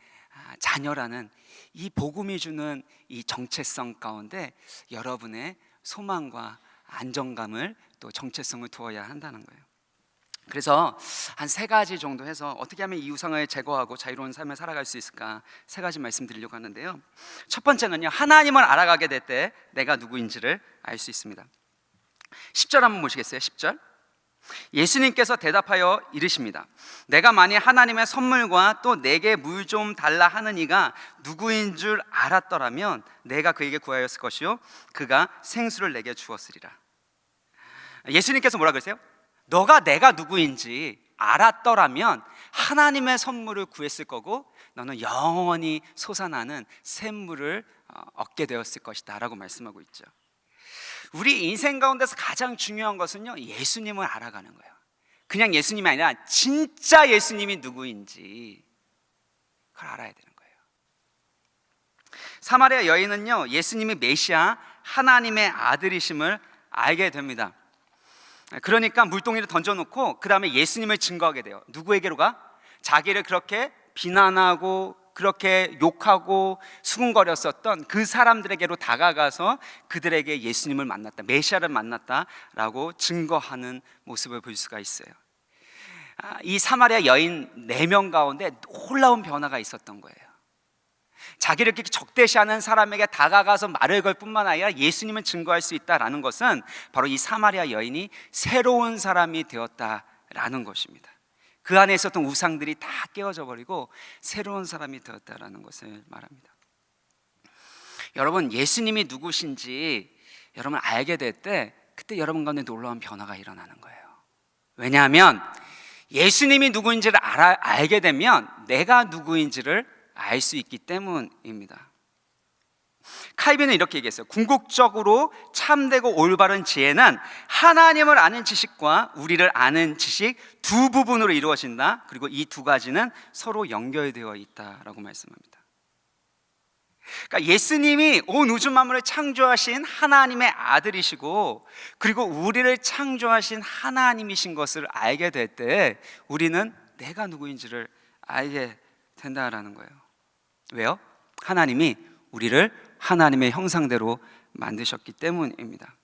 자녀라는 이 복음이 주는 이 정체성 가운데 여러분의 소망과 안정감을 또 정체성을 두어야 한다는 거예요. 그래서 한 3가지 정도 해서 어떻게 하면 이 우상을 제거하고 자유로운 삶을 살아갈 수 있을까 3가지 말씀드리려고 하는데요. 첫 번째는요, 하나님을 알아가게 될 때 내가 누구인지를 알 수 있습니다. 10절 한번 보시겠어요? 10절. 예수님께서 대답하여 이르십니다. 내가 만일 하나님의 선물과 또 내게 물 좀 달라 하는 이가 누구인 줄 알았더라면 내가 그에게 구하였을 것이요 그가 생수를 내게 주었으리라. 예수님께서 뭐라 그러세요? 너가 내가 누구인지 알았더라면 하나님의 선물을 구했을 거고 너는 영원히 솟아나는 샘물을 얻게 되었을 것이다 라고 말씀하고 있죠. 우리 인생 가운데서 가장 중요한 것은요, 예수님을 알아가는 거예요. 그냥 예수님이 아니라 진짜 예수님이 누구인지 그걸 알아야 되는 거예요. 사마리아 여인은요, 예수님이 메시아 하나님의 아들이심을 알게 됩니다. 그러니까 물동이를 던져놓고 그 다음에 예수님을 증거하게 돼요. 누구에게로 가? 자기를 그렇게 비난하고 그렇게 욕하고 수군거렸었던 그 사람들에게로 다가가서 그들에게 예수님을 만났다, 메시아를 만났다라고 증거하는 모습을 볼 수가 있어요. 이 사마리아 여인 4명 가운데 놀라운 변화가 있었던 거예요. 자기를 이렇게 적대시하는 사람에게 다가가서 말을 걸 뿐만 아니라 예수님을 증거할 수 있다라는 것은 바로 이 사마리아 여인이 새로운 사람이 되었다라는 것입니다. 그 안에 있었던 우상들이 다 깨어져 버리고 새로운 사람이 되었다라는 것을 말합니다. 여러분, 예수님이 누구신지 여러분 알게 될 때 그때 여러분 가운데 놀라운 변화가 일어나는 거예요. 왜냐하면 예수님이 누구인지를 알게 되면 내가 누구인지를 알 수 있기 때문입니다. 칼빈은 이렇게 얘기했어요. 궁극적으로 참되고 올바른 지혜는 하나님을 아는 지식과 우리를 아는 지식 두 부분으로 이루어진다. 그리고 이 2가지는 서로 연결되어 있다라고 말씀합니다. 그러니까 예수님이 온 우주 만물을 창조하신 하나님의 아들이시고 그리고 우리를 창조하신 하나님이신 것을 알게 될 때 우리는 내가 누구인지를 알게 된다라는 거예요. 왜요? 하나님이 우리를 하나님의 형상대로 만드셨기 때문입니다.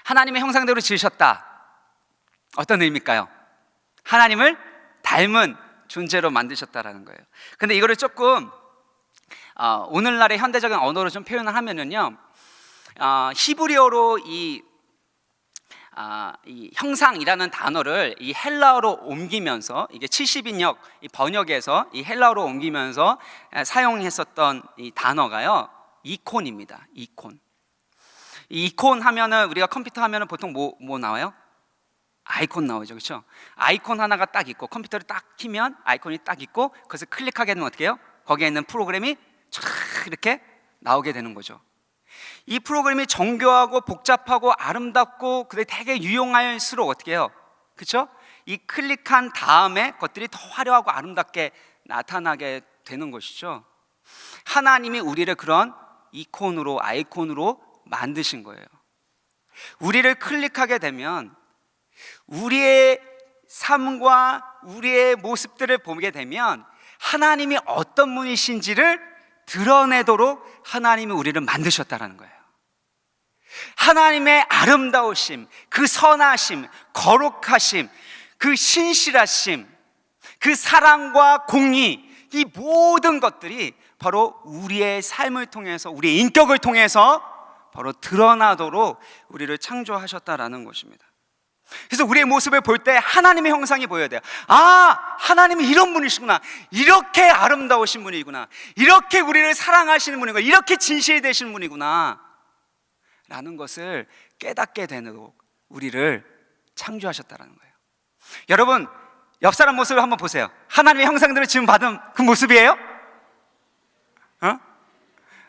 하나님의 형상대로 지으셨다. 어떤 의미일까요? 하나님을 닮은 존재로 만드셨다라는 거예요. 근데 이거를 조금 오늘날의 현대적인 언어로 좀 표현을 하면은요, 히브리어로 이 형상이라는 단어를 이 헬라어로 옮기면서 이게 70인역 이 번역에서 이 헬라어로 옮기면서 사용했었던 이 단어가요, 이콘입니다. 이콘. 이 이콘 하면은 우리가 컴퓨터 하면은 보통 뭐 나와요? 아이콘 나오죠, 그렇죠? 아이콘 하나가 딱 있고 컴퓨터를 딱 키면 아이콘이 딱 있고 그것을 클릭하게 되면 어떻게 해요? 거기에 있는 프로그램이 촤 이렇게 나오게 되는 거죠. 이 프로그램이 정교하고 복잡하고 아름답고 그게 되게 유용할수록 어떻게 해요? 그렇죠? 이 클릭한 다음에 것들이 더 화려하고 아름답게 나타나게 되는 것이죠. 하나님이 우리를 그런 이콘으로 아이콘으로 만드신 거예요. 우리를 클릭하게 되면 우리의 삶과 우리의 모습들을 보게 되면 하나님이 어떤 분이신지를 드러내도록 하나님이 우리를 만드셨다는 거예요. 하나님의 아름다우심, 그 선하심, 거룩하심, 그 신실하심, 그 사랑과 공의, 이 모든 것들이 바로 우리의 삶을 통해서, 우리의 인격을 통해서 바로 드러나도록 우리를 창조하셨다라는 것입니다. 그래서 우리의 모습을 볼 때 하나님의 형상이 보여야 돼요. 아, 하나님이 이런 분이시구나, 이렇게 아름다우신 분이구나, 이렇게 우리를 사랑하시는 분이구나, 이렇게 진실되신 분이구나, 라는 것을 깨닫게 되는 우리를 창조하셨다는 거예요. 여러분, 옆 사람 모습을 한번 보세요. 하나님의 형상대로 지음 받은 그 모습이에요?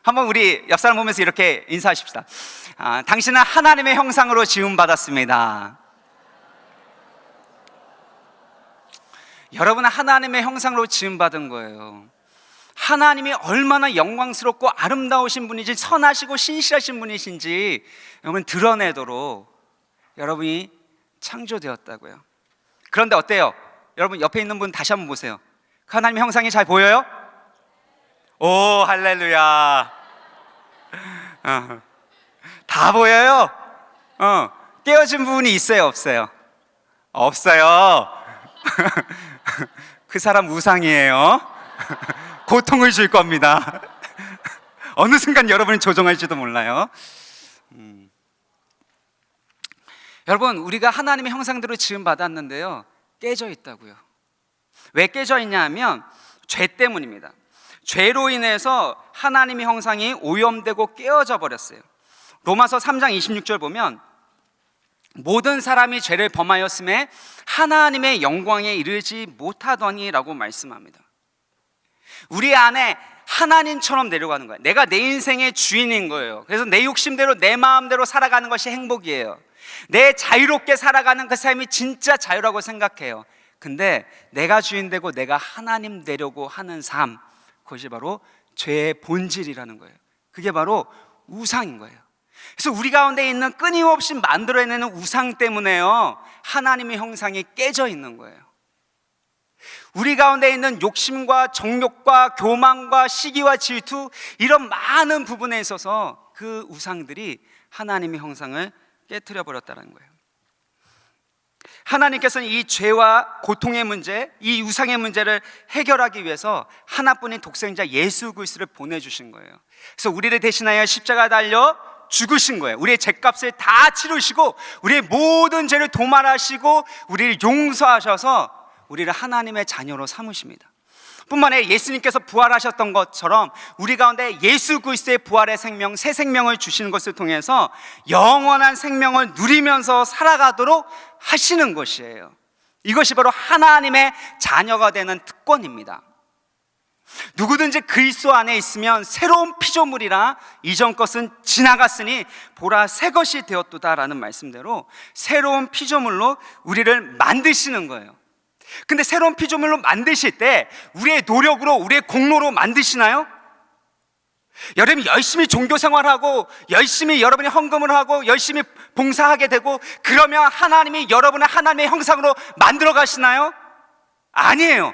한번 우리 옆 사람 보면서 이렇게 인사하십시다. 당신은 하나님의 형상으로 지음 받았습니다. 여러분은 하나님의 형상으로 지음 받은 거예요. 하나님이 얼마나 영광스럽고 아름다우신 분인지, 선하시고 신실하신 분이신지 여러분 드러내도록 여러분이 창조되었다고요. 그런데 어때요? 여러분 옆에 있는 분 다시 한번 보세요. 그 하나님의 형상이 잘 보여요? 오, 할렐루야. 다 보여요? 깨어진 부분이 있어요, 없어요? 없어요. 그 사람 우상이에요. 고통을 줄 겁니다. 어느 순간 여러분이 조종할지도 몰라요. 여러분, 우리가 하나님의 형상대로 지음 받았는데요, 깨져 있다고요. 왜 깨져 있냐 하면 죄 때문입니다. 죄로 인해서 하나님의 형상이 오염되고 깨어져 버렸어요. 로마서 3장 26절 보면 모든 사람이 죄를 범하였음에 하나님의 영광에 이르지 못하더니라고 말씀합니다. 우리 안에 하나님처럼 내려가는 거예요. 내가 내 인생의 주인인 거예요. 그래서 내 욕심대로 내 마음대로 살아가는 것이 행복이에요. 내 자유롭게 살아가는 그 삶이 진짜 자유라고 생각해요. 근데 내가 주인 되고 내가 하나님 되려고 하는 삶, 그것이 바로 죄의 본질이라는 거예요. 그게 바로 우상인 거예요. 그래서 우리 가운데 있는 끊임없이 만들어내는 우상 때문에요, 하나님의 형상이 깨져 있는 거예요. 우리 가운데 있는 욕심과 정욕과 교만과 시기와 질투, 이런 많은 부분에 있어서 그 우상들이 하나님의 형상을 깨트려 버렸다는 거예요. 하나님께서는 이 죄와 고통의 문제, 이 우상의 문제를 해결하기 위해서 하나뿐인 독생자 예수 그리스도를 보내주신 거예요. 그래서 우리를 대신하여 십자가 달려 죽으신 거예요. 우리의 죄값을 다 치르시고 우리의 모든 죄를 도말하시고 우리를 용서하셔서 우리를 하나님의 자녀로 삼으십니다. 뿐만 아니라 예수님께서 부활하셨던 것처럼 우리 가운데 예수 그리스도의 부활의 생명, 새 생명을 주시는 것을 통해서 영원한 생명을 누리면서 살아가도록 하시는 것이에요. 이것이 바로 하나님의 자녀가 되는 특권입니다. 누구든지 그리스도 안에 있으면 새로운 피조물이라 이전 것은 지나갔으니 보라 새 것이 되었도다라는 말씀대로 새로운 피조물로 우리를 만드시는 거예요. 근데 새로운 피조물로 만드실 때 우리의 노력으로, 우리의 공로로 만드시나요? 여러분이 열심히 종교 생활하고 열심히 여러분이 헌금을 하고 열심히 봉사하게 되고 그러면 하나님이 여러분을 하나님의 형상으로 만들어 가시나요? 아니에요.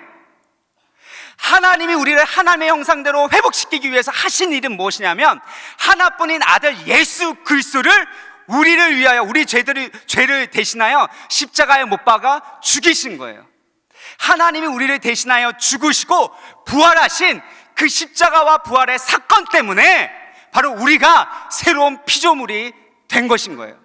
하나님이 우리를 하나님의 형상대로 회복시키기 위해서 하신 일은 무엇이냐면 하나뿐인 아들 예수 그리스도를 우리를 위하여, 우리 죄를 대신하여 십자가에 못 박아 죽이신 거예요. 하나님이 우리를 대신하여 죽으시고 부활하신 그 십자가와 부활의 사건 때문에 바로 우리가 새로운 피조물이 된 것인 거예요.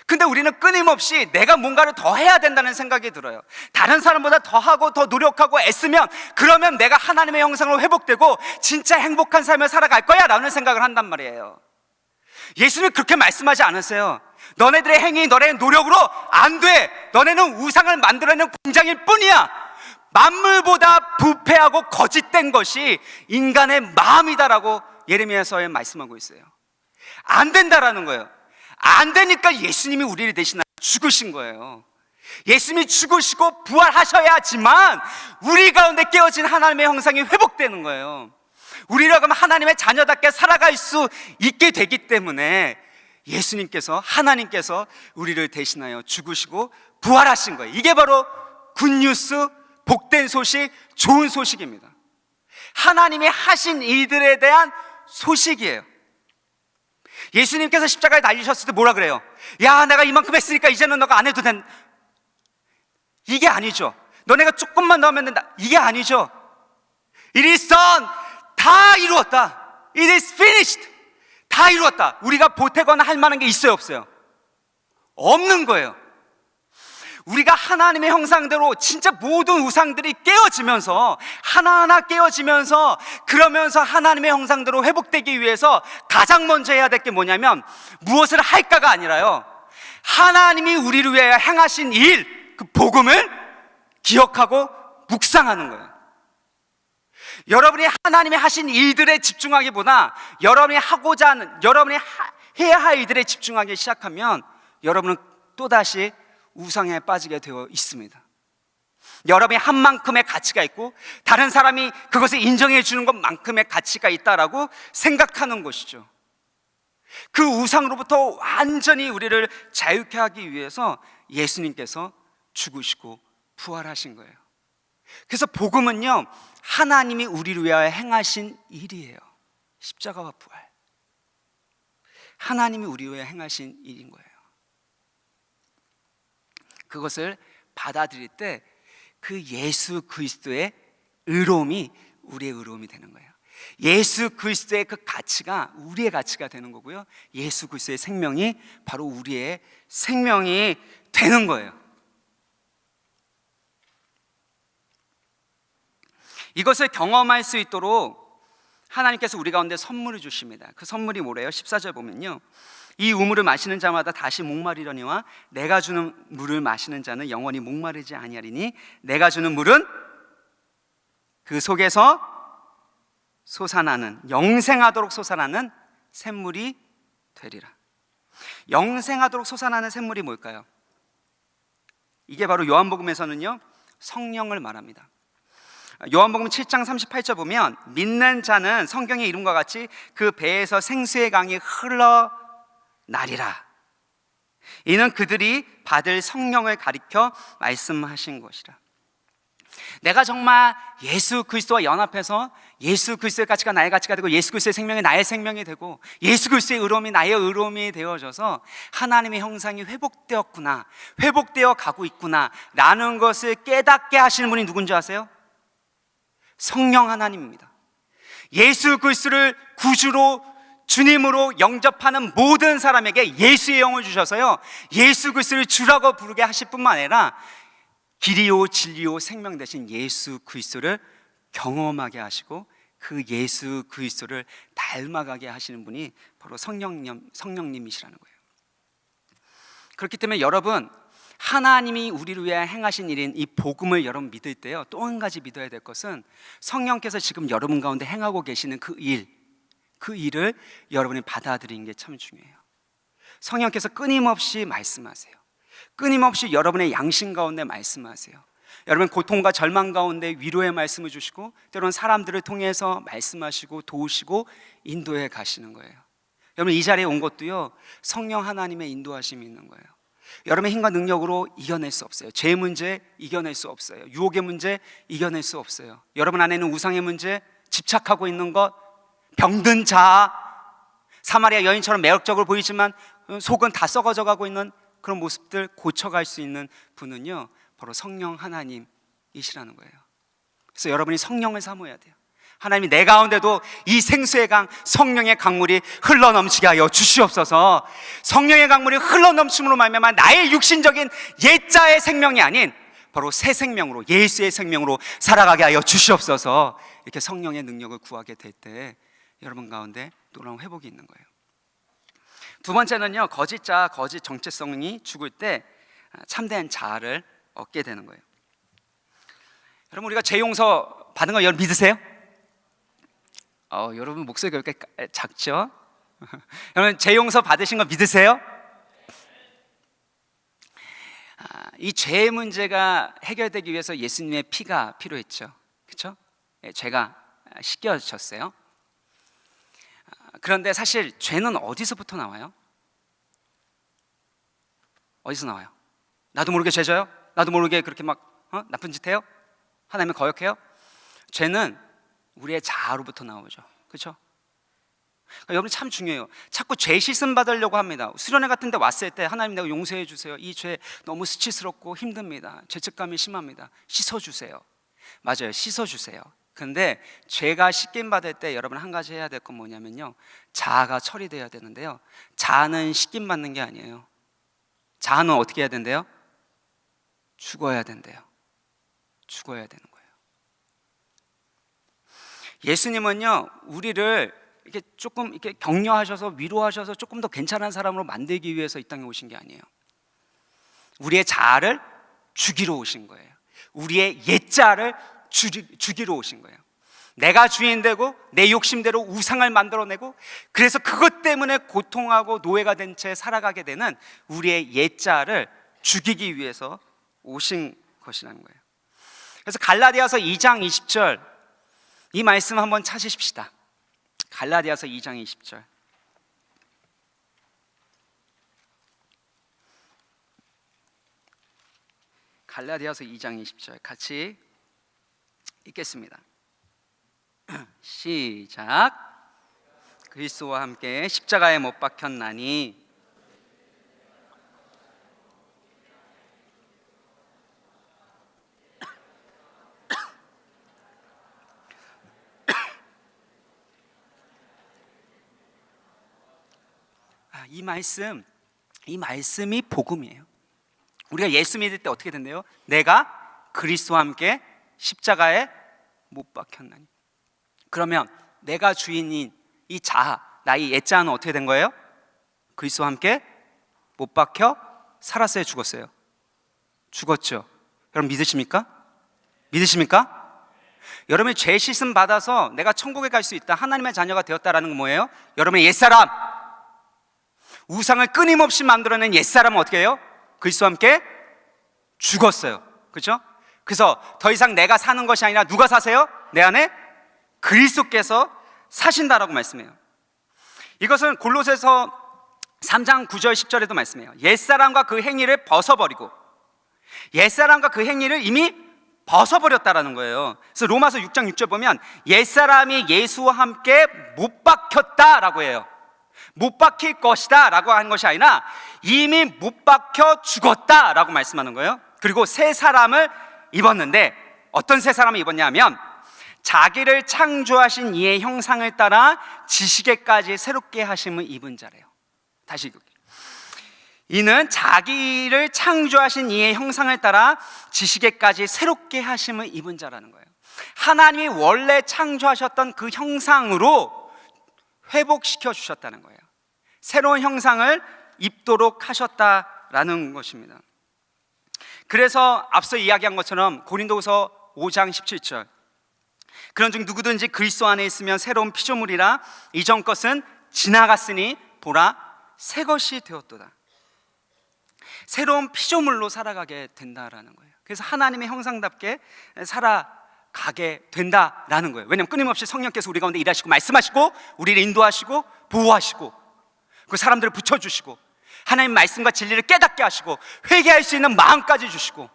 근데 우리는 끊임없이 내가 뭔가를 더 해야 된다는 생각이 들어요. 다른 사람보다 더 하고 더 노력하고 애쓰면 그러면 내가 하나님의 형상으로 회복되고 진짜 행복한 삶을 살아갈 거야 라는 생각을 한단 말이에요. 예수님은 그렇게 말씀하지 않으세요. 너네들의 행위, 너네의 노력으로 안 돼. 너네는 우상을 만들어내는 공장일 뿐이야. 만물보다 부패하고 거짓된 것이 인간의 마음이다라고 예레미야서에 말씀하고 있어요. 안 된다라는 거예요. 안 되니까 예수님이 우리를 대신하여 죽으신 거예요. 예수님이 죽으시고 부활하셔야지만 우리 가운데 깨어진 하나님의 형상이 회복되는 거예요. 우리라고 하면 하나님의 자녀답게 살아갈 수 있게 되기 때문에 예수님께서, 하나님께서 우리를 대신하여 죽으시고 부활하신 거예요. 이게 바로 굿뉴스, 복된 소식, 좋은 소식입니다. 하나님이 하신 일들에 대한 소식이에요. 예수님께서 십자가에 달리셨을 때 뭐라 그래요? 야, 내가 이만큼 했으니까 이제는 너가 안 해도 된다. 이게 아니죠. 너네가 조금만 더 하면 된다. 이게 아니죠. It is done. 다 이루었다. It is finished. 다 이루었다. 우리가 보태거나 할 만한 게 있어요, 없어요? 없는 거예요. 우리가 하나님의 형상대로 진짜 모든 우상들이 깨어지면서 하나하나 깨어지면서 그러면서 하나님의 형상대로 회복되기 위해서 가장 먼저 해야 될 게 뭐냐면 무엇을 할까가 아니라요, 하나님이 우리를 위해 행하신 일, 그 복음을 기억하고 묵상하는 거예요. 여러분이 하나님이 하신 일들에 집중하기보다 여러분이 하고자 하는, 여러분이 해야 할 일들에 집중하기 시작하면 여러분은 또다시 우상에 빠지게 되어 있습니다. 여러분이 한 만큼의 가치가 있고 다른 사람이 그것을 인정해 주는 것만큼의 가치가 있다라고 생각하는 것이죠. 그 우상으로부터 완전히 우리를 자유케 하기 위해서 예수님께서 죽으시고 부활하신 거예요. 그래서 복음은요, 하나님이 우리를 위하여 행하신 일이에요. 십자가와 부활, 하나님이 우리를 위하여 행하신 일인 거예요. 그것을 받아들일 때 그 예수 그리스도의 의로움이 우리의 의로움이 되는 거예요. 예수 그리스도의 그 가치가 우리의 가치가 되는 거고요, 예수 그리스도의 생명이 바로 우리의 생명이 되는 거예요. 이것을 경험할 수 있도록 하나님께서 우리 가운데 선물을 주십니다. 그 선물이 뭐래요? 14절 보면요, 이 우물을 마시는 자마다 다시 목마르려니와 내가 주는 물을 마시는 자는 영원히 목마르지 아니하리니 내가 주는 물은 그 속에서 솟아나는, 영생하도록 솟아나는 샘물이 되리라. 영생하도록 솟아나는 샘물이 뭘까요? 이게 바로 요한복음에서는요, 성령을 말합니다. 요한복음 7장 38절 보면 믿는 자는 성경의 이름과 같이 그 배에서 생수의 강이 흘러나리라. 이는 그들이 받을 성령을 가리켜 말씀하신 것이라. 내가 정말 예수 그리스도와 연합해서 예수 그리스도의 가치가 나의 가치가 되고 예수 그리스도의 생명이 나의 생명이 되고 예수 그리스도의 의로움이 나의 의로움이 되어져서 하나님의 형상이 회복되었구나, 회복되어 가고 있구나 라는 것을 깨닫게 하시는 분이 누군지 아세요? 성령 하나님입니다. 예수 그리스도를 구주로 주님으로 영접하는 모든 사람에게 예수의 영을 주셔서요, 예수 그리스도를 주라고 부르게 하실 뿐만 아니라 길이요 진리요 생명 되신 예수 그리스도를 경험하게 하시고 그 예수 그리스도를 닮아가게 하시는 분이 바로 성령님이시라는 거예요. 그렇기 때문에 여러분, 하나님이 우리를 위해 행하신 일인 이 복음을 여러분 믿을 때요, 또 한 가지 믿어야 될 것은 성령께서 지금 여러분 가운데 행하고 계시는 그 일을 여러분이 받아들이는 게 참 중요해요. 성령께서 끊임없이 말씀하세요. 끊임없이 여러분의 양심 가운데 말씀하세요. 여러분 고통과 절망 가운데 위로의 말씀을 주시고 때로는 사람들을 통해서 말씀하시고 도우시고 인도해 가시는 거예요. 여러분 이 자리에 온 것도요, 성령 하나님의 인도하심이 있는 거예요. 여러분의 힘과 능력으로 이겨낼 수 없어요. 죄의 문제 이겨낼 수 없어요. 유혹의 문제 이겨낼 수 없어요. 여러분 안에 있는 우상의 문제, 집착하고 있는 것, 병든 자아, 사마리아 여인처럼 매력적으로 보이지만 속은 다 썩어져 가고 있는 그런 모습들 고쳐갈 수 있는 분은요, 바로 성령 하나님이시라는 거예요. 그래서 여러분이 성령을 사모해야 돼요. 하나님이 내 가운데도 이 생수의 강, 성령의 강물이 흘러넘치게 하여 주시옵소서. 성령의 강물이 흘러넘침으로 말미암아 나의 육신적인 옛자의 생명이 아닌 바로 새 생명으로, 예수의 생명으로 살아가게 하여 주시옵소서. 이렇게 성령의 능력을 구하게 될 때 여러분 가운데 놀라운 회복이 있는 거예요. 두 번째는요, 거짓 자아, 거짓 정체성이 죽을 때 참된 자아를 얻게 되는 거예요. 여러분 우리가 죄 용서 받은 거 여러분 믿으세요? 여러분 목소리가 그렇게 작죠? 여러분 죄 용서 받으신 거 믿으세요? 이 죄의 문제가 해결되기 위해서 예수님의 피가 필요했죠. 그렇죠? 죄가 씻겨졌어요. 그런데 사실 죄는 어디서부터 나와요? 어디서 나와요? 나도 모르게 죄져요? 나도 모르게 그렇게 막 나쁜 짓 해요? 하나님을 거역해요? 죄는 우리의 자아로부터 나오죠. 그렇죠? 그러니까 여러분 참 중요해요. 자꾸 죄 씻음 받으려고 합니다. 수련회 같은 데 왔을 때 하나님 내가 용서해 주세요. 이 죄 너무 수치스럽고 힘듭니다. 죄책감이 심합니다. 씻어주세요. 맞아요. 씻어주세요. 근데 죄가 씻김 받을 때 여러분 한 가지 해야 될 건 뭐냐면요, 자아가 처리돼야 되는데요, 자아는 씻김 받는 게 아니에요. 자아는 어떻게 해야 된대요? 죽어야 된대요. 죽어야 되는 거예요. 예수님은요, 우리를 이렇게 조금 이렇게 격려하셔서 위로하셔서 조금 더 괜찮은 사람으로 만들기 위해서 이 땅에 오신 게 아니에요. 우리의 자아를 죽이러 오신 거예요. 우리의 옛자를 죽이러 오신 거예요. 내가 주인 되고 내 욕심대로 우상을 만들어내고, 그래서 그것 때문에 고통하고 노예가 된 채 살아가게 되는 우리의 옛자를 죽이기 위해서 오신 것이라는 거예요. 그래서 갈라디아서 2장 20절 이 말씀 한번 찾으십시다. 갈라디아서 2장 20절. 갈라디아서 2장 20절 같이 읽겠습니다. 시작. 그리스도와 함께 십자가에 못 박혔나니 이 말씀이 복음이에요. 우리가 예수 믿을 때 어떻게 된대요? 내가 그리스도와 함께 십자가에 못 박혔나니. 그러면 내가 주인인 이 자아, 나의 옛자아는 어떻게 된 거예요? 그리스도와 함께 못 박혀 살았어요, 죽었어요? 죽었죠. 여러분 믿으십니까? 믿으십니까? 여러분이 죄 씻음 받아서 내가 천국에 갈 수 있다, 하나님의 자녀가 되었다라는 건 뭐예요? 여러분의 옛사람, 우상을 끊임없이 만들어낸 옛사람은 어떻게 해요? 그리스도와 함께 죽었어요. 그렇죠? 그래서 더 이상 내가 사는 것이 아니라 누가 사세요? 내 안에 그리스도께서 사신다라고 말씀해요. 이것은 골로새서 3장 9절 10절에도 말씀해요. 옛사람과 그 행위를 벗어버리고, 옛사람과 그 행위를 이미 벗어버렸다라는 거예요. 그래서 로마서 6장 6절 보면 옛사람이 예수와 함께 못 박혔다라고 해요. 못 박힐 것이다 라고 하는 것이 아니라 이미 못 박혀 죽었다 라고 말씀하는 거예요. 그리고 새 사람을 입었는데, 어떤 새 사람을 입었냐 하면 자기를 창조하신 이의 형상을 따라 지식에까지 새롭게 하심을 입은 자래요. 다시 읽을게요. 이는 자기를 창조하신 이의 형상을 따라 지식에까지 새롭게 하심을 입은 자라는 거예요. 하나님이 원래 창조하셨던 그 형상으로 회복시켜 주셨다는 거예요. 새로운 형상을 입도록 하셨다라는 것입니다. 그래서 앞서 이야기한 것처럼 고린도후서 5장 17절, 그런즉 누구든지 그리스도 안에 있으면 새로운 피조물이라, 이전 것은 지나갔으니 보라 새 것이 되었도다. 새로운 피조물로 살아가게 된다라는 거예요. 그래서 하나님의 형상답게 살아가게 된다라는 거예요. 왜냐하면 끊임없이 성령께서 우리 가운데 일하시고 말씀하시고 우리를 인도하시고 보호하시고 그 사람들을 붙여주시고 하나님 말씀과 진리를 깨닫게 하시고 회개할 수 있는 마음까지 주시고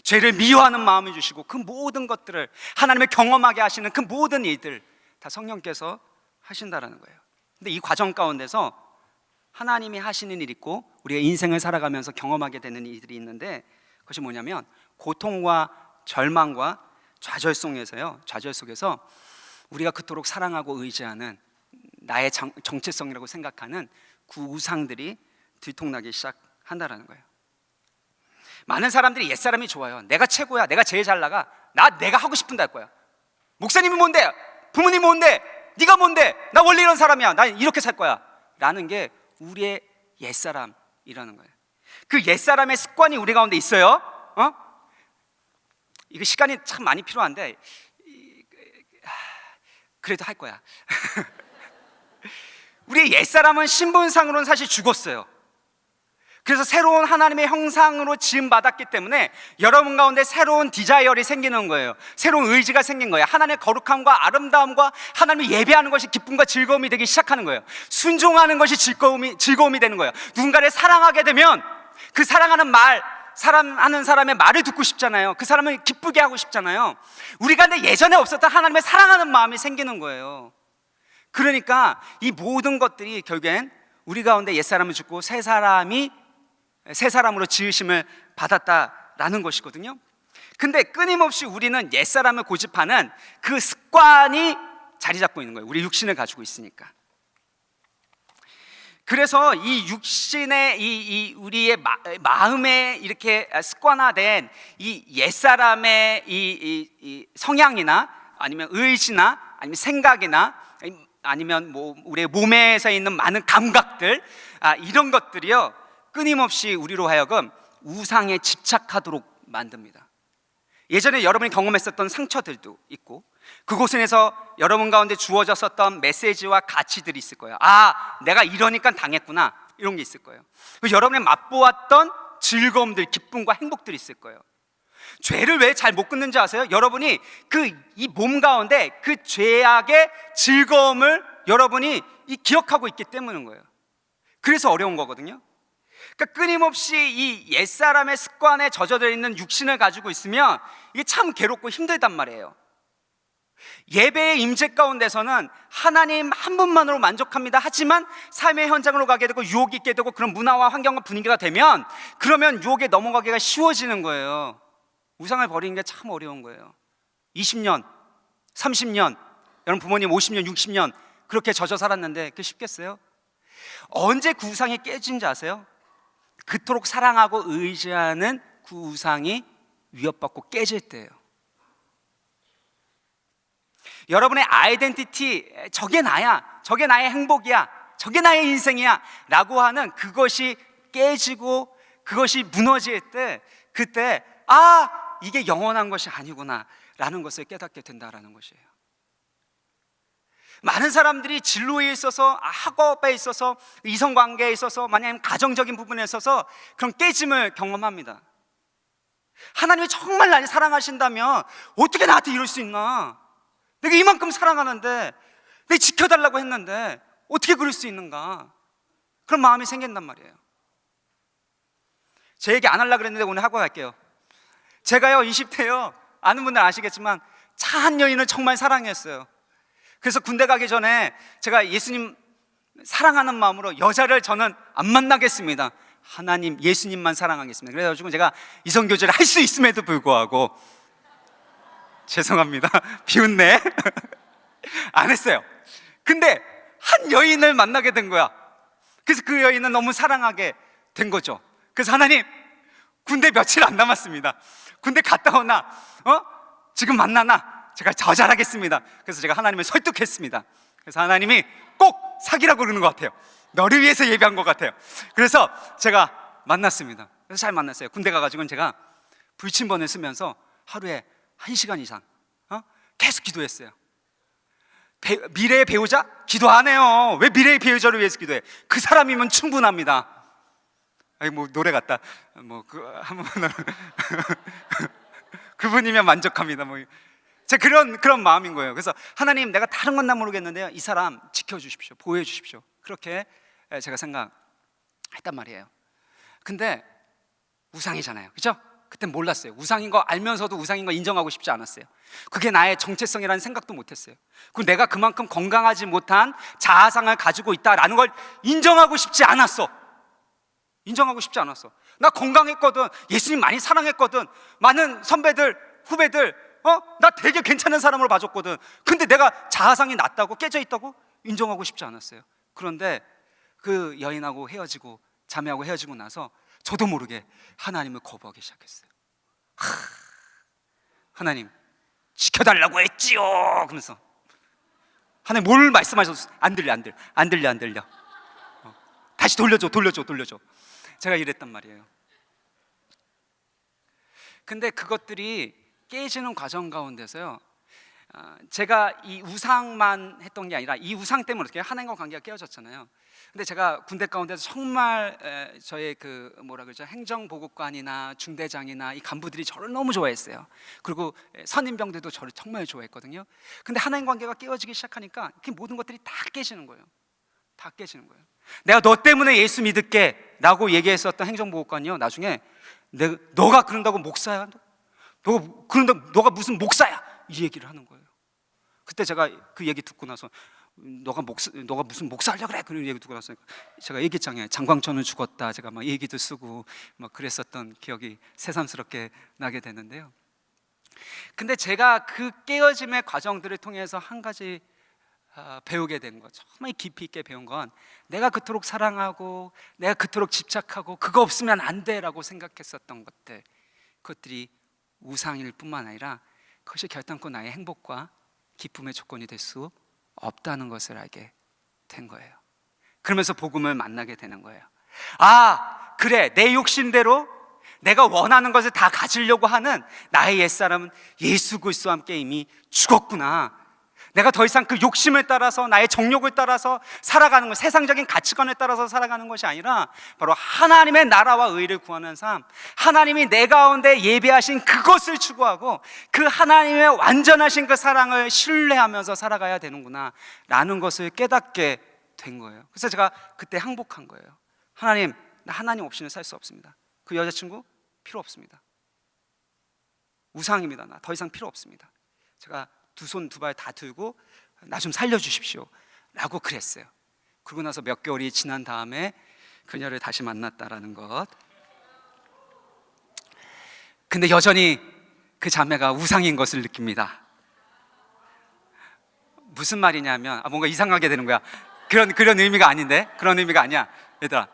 죄를 미워하는 마음을 주시고, 그 모든 것들을 하나님을 경험하게 하시는 그 모든 일들 다 성령께서 하신다라는 거예요. 근데 이 과정 가운데서 하나님이 하시는 일이 있고 우리가 인생을 살아가면서 경험하게 되는 일들이 있는데, 그것이 뭐냐면 고통과 절망과 좌절 속에서 우리가 그토록 사랑하고 의지하는 나의 정체성이라고 생각하는 그 우상들이 들통나기 시작한다라는 거예요. 많은 사람들이 옛사람이 좋아요. 내가 최고야, 내가 제일 잘 나가, 내가 하고 싶은데 할 거야. 목사님이 뭔데? 부모님이 뭔데? 네가 뭔데? 나 원래 이런 사람이야, 나 이렇게 살 거야 라는 게 우리의 옛사람이라는 거예요. 그 옛사람의 습관이 우리 가운데 있어요. 이거 시간이 참 많이 필요한데 그래도 할 거야. 우리의 옛사람은 신분상으로는 사실 죽었어요. 그래서 새로운 하나님의 형상으로 지음받았기 때문에 여러분 가운데 새로운 디자이어리 생기는 거예요. 새로운 의지가 생긴 거예요. 하나님의 거룩함과 아름다움과 하나님을 예배하는 것이 기쁨과 즐거움이 되기 시작하는 거예요. 순종하는 것이 즐거움이 되는 거예요. 누군가를 사랑하게 되면 그 사랑하는 사람의 말을 듣고 싶잖아요. 그 사람을 기쁘게 하고 싶잖아요. 우리가 근데 예전에 없었던 하나님의 사랑하는 마음이 생기는 거예요. 그러니까 이 모든 것들이 결국엔 우리 가운데 옛사람을 죽고 새 사람으로 지으심을 받았다라는 것이거든요. 근데 끊임없이 우리는 옛사람을 고집하는 그 습관이 자리 잡고 있는 거예요. 우리 육신을 가지고 있으니까. 그래서 이 육신의 우리의 마음에 이렇게 습관화된 이 옛사람의 이 성향이나 아니면 의지나 아니면 생각이나 아니면 뭐 우리의 몸에서 있는 많은 감각들, 이런 것들이요 끊임없이 우리로 하여금 우상에 집착하도록 만듭니다. 예전에 여러분이 경험했었던 상처들도 있고, 그곳에서 여러분 가운데 주어졌었던 메시지와 가치들이 있을 거예요. 내가 이러니까 당했구나, 이런 게 있을 거예요. 그리고 여러분이 맛보았던 즐거움들, 기쁨과 행복들이 있을 거예요. 죄를 왜 잘 못 끊는지 아세요? 여러분이 이 몸 가운데 그 죄악의 즐거움을 여러분이 기억하고 있기 때문인 거예요. 그래서 어려운 거거든요. 그러니까 끊임없이 이 옛사람의 습관에 젖어져 있는 육신을 가지고 있으면 이게 참 괴롭고 힘들단 말이에요. 예배의 임재 가운데서는 하나님 한 분만으로 만족합니다. 하지만 삶의 현장으로 가게 되고 유혹이 있게 되고 그런 문화와 환경과 분위기가 되면, 그러면 유혹에 넘어가기가 쉬워지는 거예요. 우상을 버리는 게 참 어려운 거예요. 20년, 30년, 여러분 부모님 50년, 60년 그렇게 젖어 살았는데 그게 쉽겠어요? 언제 그 우상이 깨진지 아세요? 그토록 사랑하고 의지하는 그 우상이 위협받고 깨질 때예요. 여러분의 아이덴티티, 저게 나야, 저게 나의 행복이야, 저게 나의 인생이야 라고 하는 그것이 깨지고 그것이 무너질 때, 그때 이게 영원한 것이 아니구나 라는 것을 깨닫게 된다라는 것이에요. 많은 사람들이 진로에 있어서, 학업에 있어서, 이성관계에 있어서, 만약에 가정적인 부분에 있어서 그런 깨짐을 경험합니다. 하나님이 정말 나를 사랑하신다면 어떻게 나한테 이럴 수 있나? 내가 이만큼 사랑하는데, 내가 지켜달라고 했는데 어떻게 그럴 수 있는가? 그런 마음이 생긴단 말이에요. 제 얘기 안 하려고 그랬는데 오늘 하고 갈게요. 제가요 20대요, 아는 분들 아시겠지만 차한 여인을 정말 사랑했어요. 그래서 군대 가기 전에 제가 예수님 사랑하는 마음으로 여자를 저는 안 만나겠습니다. 하나님, 예수님만 사랑하겠습니다. 그래가지고 제가 이성교제를 할 수 있음에도 불구하고, 죄송합니다, 비웃네. 안 했어요. 근데 한 여인을 만나게 된 거야. 그래서 그 여인은 너무 사랑하게 된 거죠. 그래서 하나님, 군대 며칠 안 남았습니다. 군대 갔다 오나 지금 만나나 제가 더 잘하겠습니다. 그래서 제가 하나님을 설득했습니다. 그래서 하나님이 꼭 사귀라고 그러는 것 같아요. 너를 위해서 예배한 것 같아요. 그래서 제가 만났습니다. 그래서 잘 만났어요. 군대 가가지고는 제가 불침번을 쓰면서 하루에 1시간 이상 계속 기도했어요. 미래의 배우자? 기도 안 해요. 왜 미래의 배우자를 위해서 기도해? 그 사람이면 충분합니다. 뭐 노래 같다. 그분이면 만족합니다. 제가 그런 마음인 거예요. 그래서 하나님, 내가 다른 건 난 모르겠는데요, 이 사람 지켜주십시오, 보호해 주십시오. 그렇게 제가 생각했단 말이에요. 근데 우상이잖아요, 그렇죠? 그때 몰랐어요. 우상인 거 알면서도 우상인 거 인정하고 싶지 않았어요. 그게 나의 정체성이라는 생각도 못했어요. 그리고 내가 그만큼 건강하지 못한 자아상을 가지고 있다라는 걸 인정하고 싶지 않았어. 나 건강했거든, 예수님 많이 사랑했거든, 많은 선배들, 후배들 나 되게 괜찮은 사람으로 봐줬거든. 근데 내가 자아상이 낮다고, 깨져 있다고 인정하고 싶지 않았어요. 그런데 그 여인하고 헤어지고 자매하고 헤어지고 나서 저도 모르게 하나님을 거부하기 시작했어요. 하나님, 지켜달라고 했지요 그러면서, 하나님 뭘 말씀하셔도 안 들려. 다시 돌려줘. 제가 이랬단 말이에요. 근데 그것들이 깨지는 과정 가운데서요, 제가 이 우상만 했던 게 아니라, 이 우상 때문에 어떻게 하나님과 관계가 깨어졌잖아요. 근데 제가 군대 가운데서 정말 저의 행정보급관이나 중대장이나 이 간부들이 저를 너무 좋아했어요. 그리고 선임병들도 저를 정말 좋아했거든요. 근데 하나님 관계가 깨어지기 시작하니까 그 모든 것들이 다 깨지는 거예요. 내가 너 때문에 예수 믿을게 라고 얘기했었던 행정보급관이요, 나중에 너가 그런다고 목사야? 너가 무슨 목사야? 이 얘기를 하는 거예요. 그때 제가 그 얘기 듣고 나서, 너가 무슨 목사 하려고 그래? 그런 얘기 듣고 나서 제가 얘기했잖아요. 장광천은 죽었다. 제가 막 얘기도 쓰고 막 그랬었던 기억이 새삼스럽게 나게 되는데요. 근데 제가 그 깨어짐의 과정들을 통해서 한 가지 배우게 된 것, 정말 깊이 있게 배운 건 내가 그토록 사랑하고 내가 그토록 집착하고 그거 없으면 안 돼라고 생각했었던 것들, 그것들이 우상일 뿐만 아니라 그것이 결단코 나의 행복과 기쁨의 조건이 될 수 없다는 것을 알게 된 거예요. 그러면서 복음을 만나게 되는 거예요. 아, 그래, 내 욕심대로 내가 원하는 것을 다 가지려고 하는 나의 옛사람은 예수 그리스도와 함께 이미 죽었구나. 내가 더 이상 그 욕심을 따라서, 나의 정욕을 따라서 살아가는 것, 세상적인 가치관을 따라서 살아가는 것이 아니라 바로 하나님의 나라와 의를 구하는 삶, 하나님이 내 가운데 예비하신 그것을 추구하고 그 하나님의 완전하신 그 사랑을 신뢰하면서 살아가야 되는구나 라는 것을 깨닫게 된 거예요. 그래서 제가 그때 항복한 거예요. 하나님, 나 하나님 없이는 살 수 없습니다. 그 여자친구 필요 없습니다. 우상입니다. 나 더 이상 필요 없습니다. 제가 두 손 두 발 다 들고 나 좀 살려주십시오 라고 그랬어요. 그러고 나서 몇 개월이 지난 다음에 그녀를 다시 만났다라는 것. 근데 여전히 그 자매가 우상인 것을 느낍니다. 무슨 말이냐면, 뭔가 이상하게 되는 거야. 그런 의미가 아닌데, 그런 의미가 아니야. 얘들아,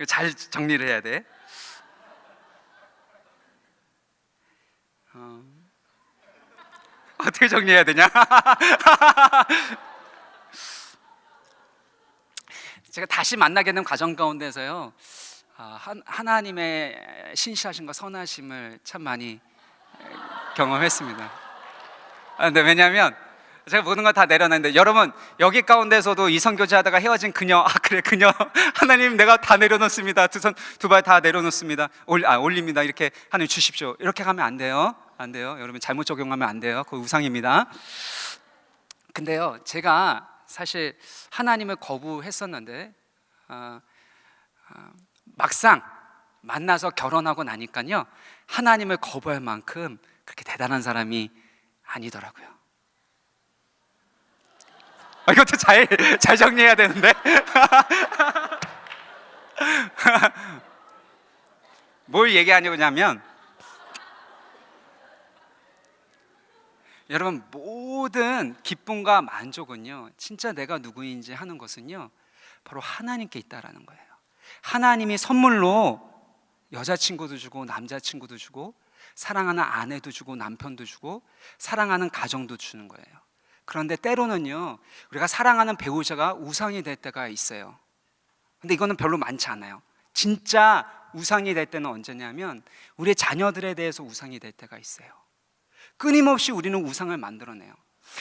잘 정리를 해야 돼. 어떻게 정리해야 되냐? 제가 다시 만나게 된 과정 가운데서요, 하나님의 신실하심과 선하심을 참 많이 경험했습니다. 근데 왜냐하면 제가 모든 걸 다 내려놨는데, 여러분 여기 가운데서도 이 선교제 하다가 헤어진 그녀, 그래 그녀, 하나님 내가 다 내려놓습니다. 두 손 두 발 다 내려놓습니다. 올립니다. 이렇게 하나님 주십시오. 이렇게 가면 안 돼요. 안 돼요. 여러분 잘못 적용하면 안 돼요. 그거 우상입니다. 근데요, 제가 사실 하나님을 거부했었는데 막상 만나서 결혼하고 나니까요, 하나님을 거부할 만큼 그렇게 대단한 사람이 아니더라고요. 이것도 잘 정리해야 되는데. 뭘 얘기하냐면, 여러분 모든 기쁨과 만족은요, 진짜 내가 누구인지 하는 것은요, 바로 하나님께 있다라는 거예요. 하나님이 선물로 여자친구도 주고 남자친구도 주고 사랑하는 아내도 주고 남편도 주고 사랑하는 가정도 주는 거예요. 그런데 때로는요, 우리가 사랑하는 배우자가 우상이 될 때가 있어요. 근데 이거는 별로 많지 않아요. 진짜 우상이 될 때는 언제냐면 우리의 자녀들에 대해서 우상이 될 때가 있어요. 끊임없이 우리는 우상을 만들어내요.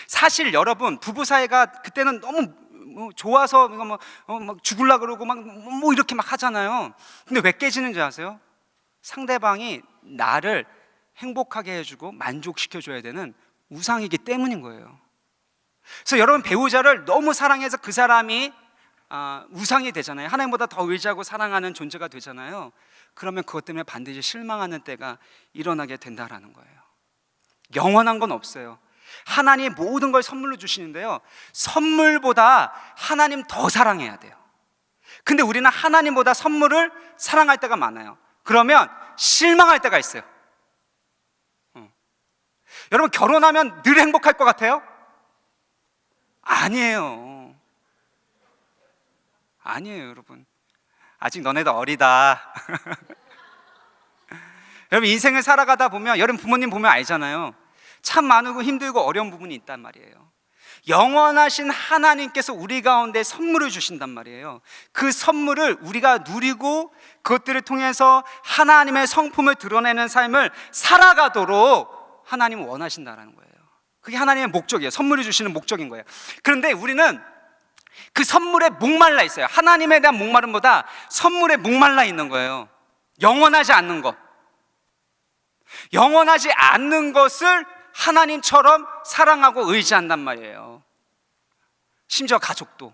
사실 여러분, 부부 사이가 그때는 너무 좋아서 막 죽으려고 그러고 막 이렇게 막 하잖아요. 근데 왜 깨지는 줄 아세요? 상대방이 나를 행복하게 해주고 만족시켜줘야 되는 우상이기 때문인 거예요. 그래서 여러분, 배우자를 너무 사랑해서 그 사람이 우상이 되잖아요. 하나님보다 더 의지하고 사랑하는 존재가 되잖아요. 그러면 그것 때문에 반드시 실망하는 때가 일어나게 된다라는 거예요. 영원한 건 없어요. 하나님 모든 걸 선물로 주시는데요, 선물보다 하나님 더 사랑해야 돼요. 근데 우리는 하나님보다 선물을 사랑할 때가 많아요. 그러면 실망할 때가 있어요. 여러분, 결혼하면 늘 행복할 것 같아요? 아니에요. 아니에요, 여러분. 아직 너네도 어리다. 여러분, 인생을 살아가다 보면, 여러분 부모님 보면 알잖아요. 참 많고 힘들고 어려운 부분이 있단 말이에요. 영원하신 하나님께서 우리 가운데 선물을 주신단 말이에요. 그 선물을 우리가 누리고 그것들을 통해서 하나님의 성품을 드러내는 삶을 살아가도록 하나님은 원하신다는 거예요. 그게 하나님의 목적이에요. 선물을 주시는 목적인 거예요. 그런데 우리는 그 선물에 목말라 있어요. 하나님에 대한 목마름보다 선물에 목말라 있는 거예요. 영원하지 않는 것, 영원하지 않는 것을 하나님처럼 사랑하고 의지한단 말이에요. 심지어 가족도.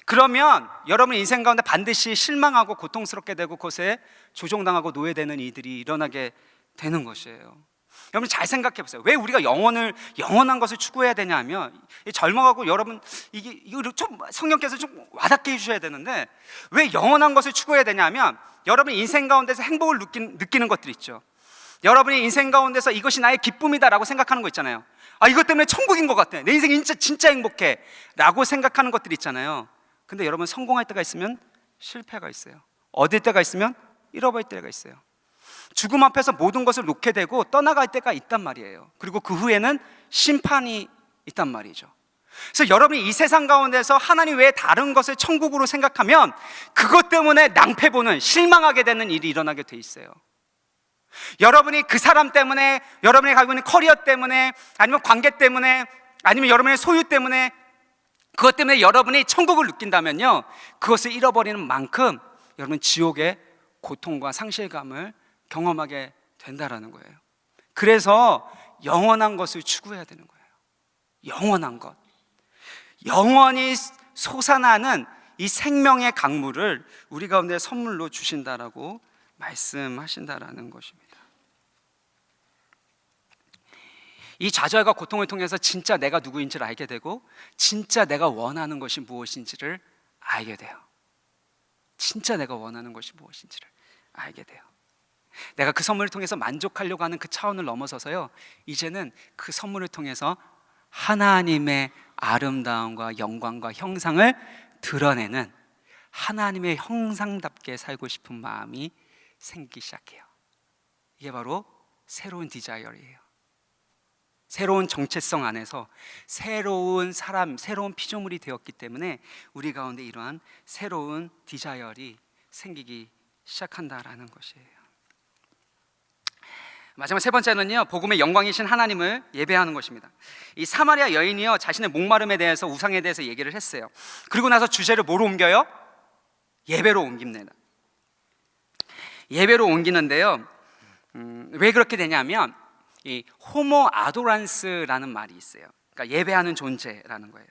그러면 여러분 인생 가운데 반드시 실망하고 고통스럽게 되고 그것에 조종당하고 노예되는 일들이 일어나게 되는 것이에요. 여러분 잘 생각해 보세요. 왜 우리가 영원한 것을 추구해야 되냐 하면, 젊어가고 여러분 이거 좀 성령께서 좀 와닿게 해주셔야 되는데, 왜 영원한 것을 추구해야 되냐 하면, 여러분 인생 가운데서 행복을 느끼는 것들 있죠. 여러분이 인생 가운데서 이것이 나의 기쁨이다라고 생각하는 거 있잖아요. 이것 때문에 천국인 것 같아, 내 인생이 진짜 행복해 라고 생각하는 것들 있잖아요. 근데 여러분, 성공할 때가 있으면 실패가 있어요. 얻을 때가 있으면 잃어버릴 때가 있어요. 죽음 앞에서 모든 것을 놓게 되고 떠나갈 때가 있단 말이에요. 그리고 그 후에는 심판이 있단 말이죠. 그래서 여러분이 이 세상 가운데서 하나님 외에 다른 것을 천국으로 생각하면 그것 때문에 낭패보는, 실망하게 되는 일이 일어나게 돼 있어요. 여러분이 그 사람 때문에, 여러분이 가지고 있는 커리어 때문에, 아니면 관계 때문에, 아니면 여러분의 소유 때문에, 그것 때문에 여러분이 천국을 느낀다면요, 그것을 잃어버리는 만큼 여러분 지옥의 고통과 상실감을 경험하게 된다라는 거예요. 그래서 영원한 것을 추구해야 되는 거예요. 영원한 것, 영원히 솟아나는 이 생명의 강물을 우리 가운데 선물로 주신다라고 말씀하신다라는 것입니다. 이 좌절과 고통을 통해서 진짜 내가 누구인지를 알게 되고, 진짜 내가 원하는 것이 무엇인지를 알게 돼요. 진짜 내가 원하는 것이 무엇인지를 알게 돼요. 내가 그 선물을 통해서 만족하려고 하는 그 차원을 넘어서서요, 이제는 그 선물을 통해서 하나님의 아름다움과 영광과 형상을 드러내는, 하나님의 형상답게 살고 싶은 마음이 생기기 시작해요. 이게 바로 새로운 디자이어예요. 새로운 정체성 안에서 새로운 사람, 새로운 피조물이 되었기 때문에 우리 가운데 이러한 새로운 디자이어이 생기기 시작한다라는 것이에요. 마지막 세 번째는요, 복음의 영광이신 하나님을 예배하는 것입니다. 이 사마리아 여인이요, 자신의 목마름에 대해서, 우상에 대해서 얘기를 했어요. 그리고 나서 주제를 뭐로 옮겨요? 예배로 옮깁니다. 예배로 옮기는데요, 왜 그렇게 되냐면 이 호모 아도란스라는 말이 있어요. 그러니까 예배하는 존재라는 거예요.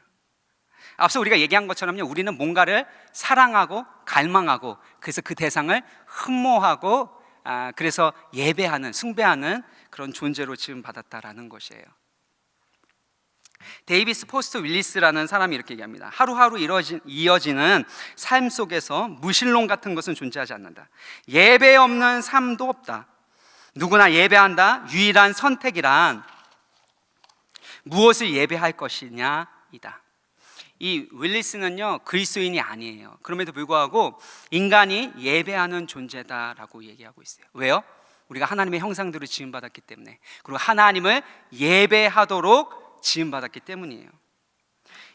앞서 우리가 얘기한 것처럼요, 우리는 뭔가를 사랑하고 갈망하고, 그래서 그 대상을 흠모하고, 그래서 예배하는, 숭배하는 그런 존재로 지음받았다라는 것이에요. 데이비스 포스트 윌리스라는 사람이 이렇게 얘기합니다. 하루하루 이어지는 삶 속에서 무신론 같은 것은 존재하지 않는다. 예배 없는 삶도 없다. 누구나 예배한다. 유일한 선택이란 무엇을 예배할 것이냐이다. 이 윌리스는요, 그리스도인이 아니에요. 그럼에도 불구하고 인간이 예배하는 존재다라고 얘기하고 있어요. 왜요? 우리가 하나님의 형상대로 지음받았기 때문에, 그리고 하나님을 예배하도록 지음받았기 때문이에요.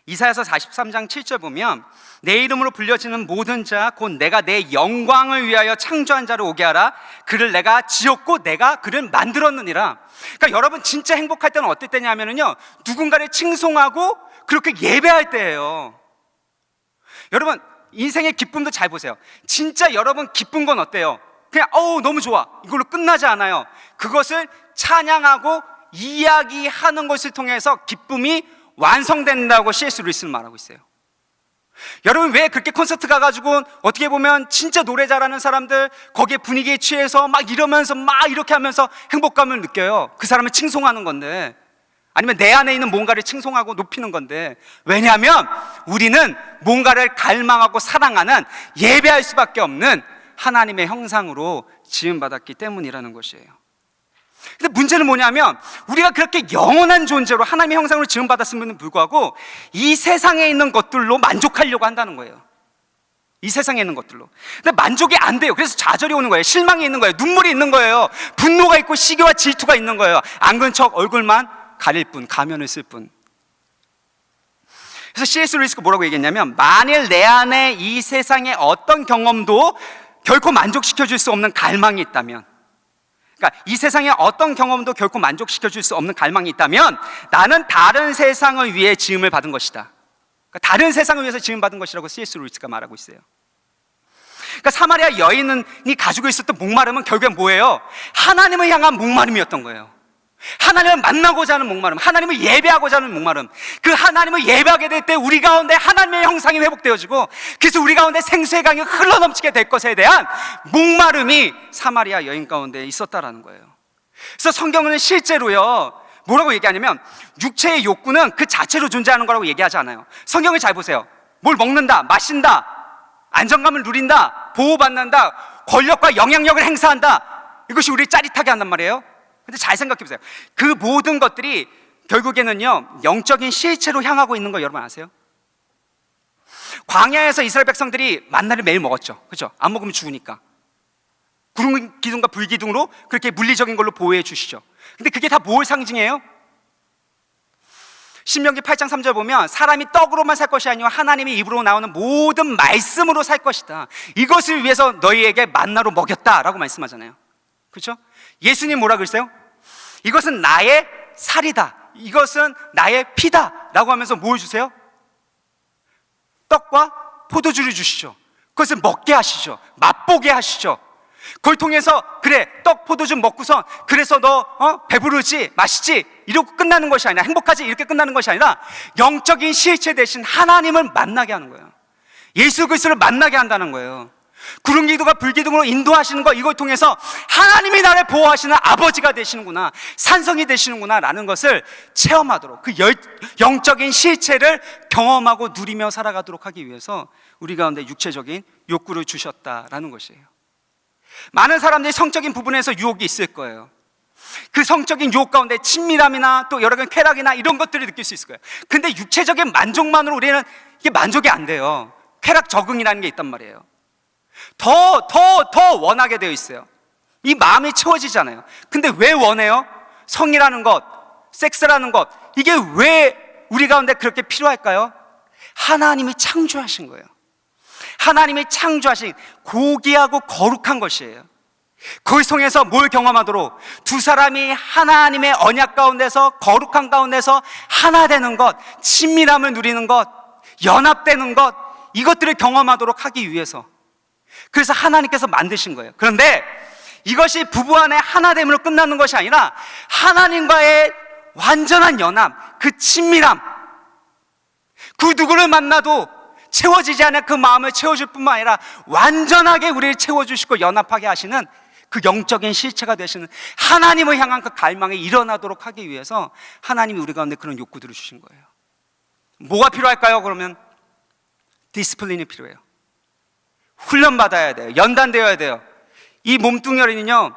이사야서 43장 7절 보면, 내 이름으로 불려지는 모든 자 곧 내가 내 영광을 위하여 창조한 자를 오게 하라. 그를 내가 지었고 내가 그를 만들었느니라. 그러니까 여러분, 진짜 행복할 때는 어떨 때냐면요, 누군가를 칭송하고 그렇게 예배할 때예요. 여러분, 인생의 기쁨도 잘 보세요. 진짜 여러분 기쁜 건 어때요? 그냥 너무 좋아, 이걸로 끝나지 않아요. 그것을 찬양하고 이야기하는 것을 통해서 기쁨이 완성된다고 C.S. 루이스는 말하고 있어요. 여러분, 왜 그렇게 콘서트 가가지고 어떻게 보면 진짜 노래 잘하는 사람들 거기에 분위기에 취해서 막 이러면서 막 이렇게 하면서 행복감을 느껴요? 그 사람을 칭송하는 건데, 아니면 내 안에 있는 뭔가를 칭송하고 높이는 건데, 왜냐하면 우리는 뭔가를 갈망하고 사랑하는, 예배할 수밖에 없는 하나님의 형상으로 지음받았기 때문이라는 것이에요. 근데 문제는 뭐냐면, 우리가 그렇게 영원한 존재로 하나님의 형상으로 지음받았음에도 불구하고 이 세상에 있는 것들로 만족하려고 한다는 거예요. 이 세상에 있는 것들로. 근데 만족이 안 돼요. 그래서 좌절이 오는 거예요. 실망이 있는 거예요. 눈물이 있는 거예요. 분노가 있고 시기와 질투가 있는 거예요. 안 그런 척 얼굴만 가릴 뿐, 가면을 쓸 뿐. 그래서 C.S. 루이스가 뭐라고 얘기했냐면, 만일 내 안에 이 세상의 어떤 경험도 결코 만족시켜줄 수 없는 갈망이 있다면, 그러니까 이 세상의 어떤 경험도 결코 만족시켜줄 수 없는 갈망이 있다면, 나는 다른 세상을 위해 지음을 받은 것이다. 그러니까 다른 세상을 위해서 지음받은 것이라고 C.S. 루이스가 말하고 있어요. 그러니까 사마리아 여인이 가지고 있었던 목마름은 결국엔 뭐예요? 하나님을 향한 목마름이었던 거예요. 하나님을 만나고자 하는 목마름, 하나님을 예배하고자 하는 목마름. 그 하나님을 예배하게 될 때 우리 가운데 하나님의 형상이 회복되어지고, 그래서 우리 가운데 생수의 강이 흘러넘치게 될 것에 대한 목마름이 사마리아 여인 가운데 있었다라는 거예요. 그래서 성경은 실제로요, 뭐라고 얘기하냐면, 육체의 욕구는 그 자체로 존재하는 거라고 얘기하지 않아요. 성경을 잘 보세요. 뭘 먹는다, 마신다, 안정감을 누린다, 보호받는다, 권력과 영향력을 행사한다, 이것이 우리를 짜릿하게 한단 말이에요. 근데 잘 생각해 보세요. 그 모든 것들이 결국에는요 영적인 실체로 향하고 있는 거 여러분 아세요? 광야에서 이스라엘 백성들이 만나를 매일 먹었죠. 그렇죠? 안 먹으면 죽으니까. 구름 기둥과 불 기둥으로 그렇게 물리적인 걸로 보호해 주시죠. 근데 그게 다 뭘 상징해요? 신명기 8장 3절 보면 사람이 떡으로만 살 것이 아니라 하나님의 입으로 나오는 모든 말씀으로 살 것이다. 이것을 위해서 너희에게 만나로 먹였다라고 말씀하잖아요. 그렇죠? 예수님 뭐라 그랬어요? 이것은 나의 살이다. 이것은 나의 피다. 라고 하면서 뭘 주세요? 떡과 포도주를 주시죠. 그것을 먹게 하시죠. 맛보게 하시죠. 그걸 통해서 그래 떡 포도주 먹고서 그래서 너 배부르지 맛있지 이러고 끝나는 것이 아니라 행복하지 이렇게 끝나는 것이 아니라 영적인 실체 대신 하나님을 만나게 하는 거예요. 예수 그리스도를 만나게 한다는 거예요. 구름 기둥과 불 기둥으로 인도하시는 거 이걸 통해서 하나님이 나를 보호하시는 아버지가 되시는구나, 산성이 되시는구나 라는 것을 체험하도록 그 영적인 실체를 경험하고 누리며 살아가도록 하기 위해서 우리 가운데 육체적인 욕구를 주셨다라는 것이에요. 많은 사람들이 성적인 부분에서 유혹이 있을 거예요. 그 성적인 유혹 가운데 친밀함이나 또 여러 가지 쾌락이나 이런 것들을 느낄 수 있을 거예요. 근데 육체적인 만족만으로 우리는 이게 만족이 안 돼요. 쾌락 적응이라는 게 있단 말이에요. 더 원하게 되어 있어요. 이 마음이 채워지잖아요. 근데 왜 원해요? 성이라는 것, 섹스라는 것, 이게 왜 우리 가운데 그렇게 필요할까요? 하나님이 창조하신 거예요. 하나님이 창조하신 고귀하고 거룩한 것이에요. 그걸 통해서 뭘 경험하도록 두 사람이 하나님의 언약 가운데서 거룩한 가운데서 하나 되는 것, 친밀함을 누리는 것, 연합되는 것, 이것들을 경험하도록 하기 위해서 그래서 하나님께서 만드신 거예요. 그런데 이것이 부부 안에 하나됨으로 끝나는 것이 아니라 하나님과의 완전한 연합, 그 친밀함, 그 누구를 만나도 채워지지 않은 그 마음을 채워줄 뿐만 아니라 완전하게 우리를 채워주시고 연합하게 하시는 그 영적인 실체가 되시는 하나님을 향한 그 갈망이 일어나도록 하기 위해서 하나님이 우리 가운데 그런 욕구들을 주신 거예요. 뭐가 필요할까요? 그러면 디스플린이 필요해요. 훈련받아야 돼요. 연단되어야 돼요. 이 몸뚱어리는요,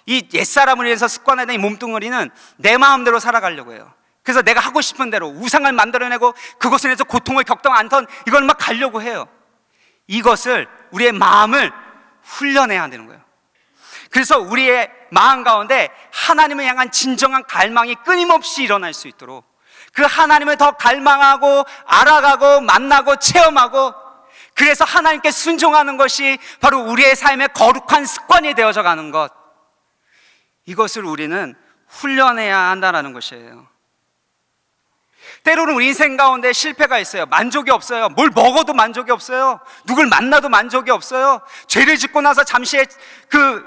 이 옛사람을 위해서 습관화된 이 몸뚱어리는 내 마음대로 살아가려고 해요. 그래서 내가 하고 싶은 대로 우상을 만들어내고 그것을 해서 고통을 겪던 않던 이걸 막 가려고 해요. 이것을 우리의 마음을 훈련해야 되는 거예요. 그래서 우리의 마음 가운데 하나님을 향한 진정한 갈망이 끊임없이 일어날 수 있도록 그 하나님을 더 갈망하고 알아가고 만나고 체험하고 그래서 하나님께 순종하는 것이 바로 우리의 삶의 거룩한 습관이 되어져 가는 것, 이것을 우리는 훈련해야 한다는 것이에요. 때로는 우리 인생 가운데 실패가 있어요. 만족이 없어요. 뭘 먹어도 만족이 없어요. 누굴 만나도 만족이 없어요. 죄를 짓고 나서 잠시의 그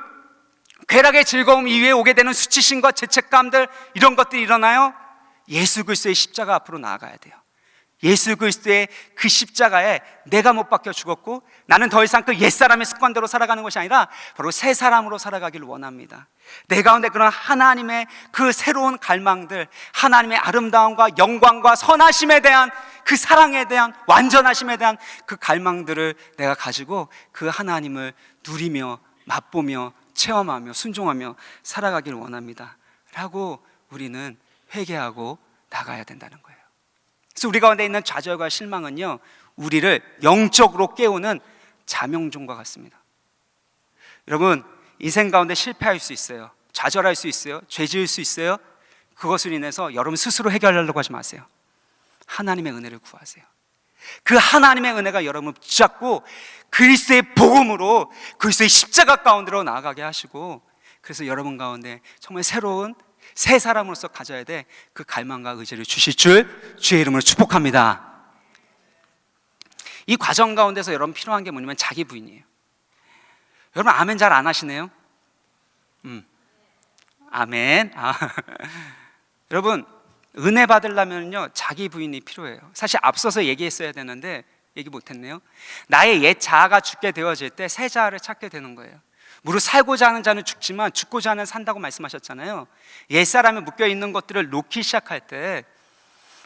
쾌락의 즐거움 이후에 오게 되는 수치심과 죄책감들, 이런 것들이 일어나요. 예수 그리스도의 십자가 앞으로 나아가야 돼요. 예수 그리스도의 그 십자가에 내가 못 박혀 죽었고 나는 더 이상 그 옛사람의 습관대로 살아가는 것이 아니라 바로 새 사람으로 살아가기를 원합니다. 내 가운데 그런 하나님의 그 새로운 갈망들, 하나님의 아름다움과 영광과 선하심에 대한 그 사랑에 대한 완전하심에 대한 그 갈망들을 내가 가지고 그 하나님을 누리며 맛보며 체험하며 순종하며 살아가기를 원합니다 라고 우리는 회개하고 나가야 된다는 거예요. 그래서 우리 가운데 있는 좌절과 실망은요, 우리를 영적으로 깨우는 자명종과 같습니다. 여러분, 인생 가운데 실패할 수 있어요. 좌절할 수 있어요. 죄 지을 수 있어요. 그것을 인해서 여러분 스스로 해결하려고 하지 마세요. 하나님의 은혜를 구하세요. 그 하나님의 은혜가 여러분을 붙잡고 그리스도의 복음으로 그리스도의 십자가 가운데로 나아가게 하시고, 그래서 여러분 가운데 정말 새로운 새 사람으로서 가져야 돼 그 갈망과 의지를 주실 줄 주의 이름으로 축복합니다. 이 과정 가운데서 여러분 필요한 게 뭐냐면 자기 부인이에요. 여러분 아멘 잘 안 하시네요. 아멘. 여러분 은혜 받으려면요 자기 부인이 필요해요. 사실 앞서서 얘기했어야 되는데 얘기 못했네요. 나의 옛 자아가 죽게 되어질 때 새 자아를 찾게 되는 거예요. 무릇 살고자 하는 자는 죽지만 죽고자 하는 산다고 말씀하셨잖아요. 옛사람에 묶여있는 것들을 놓기 시작할 때,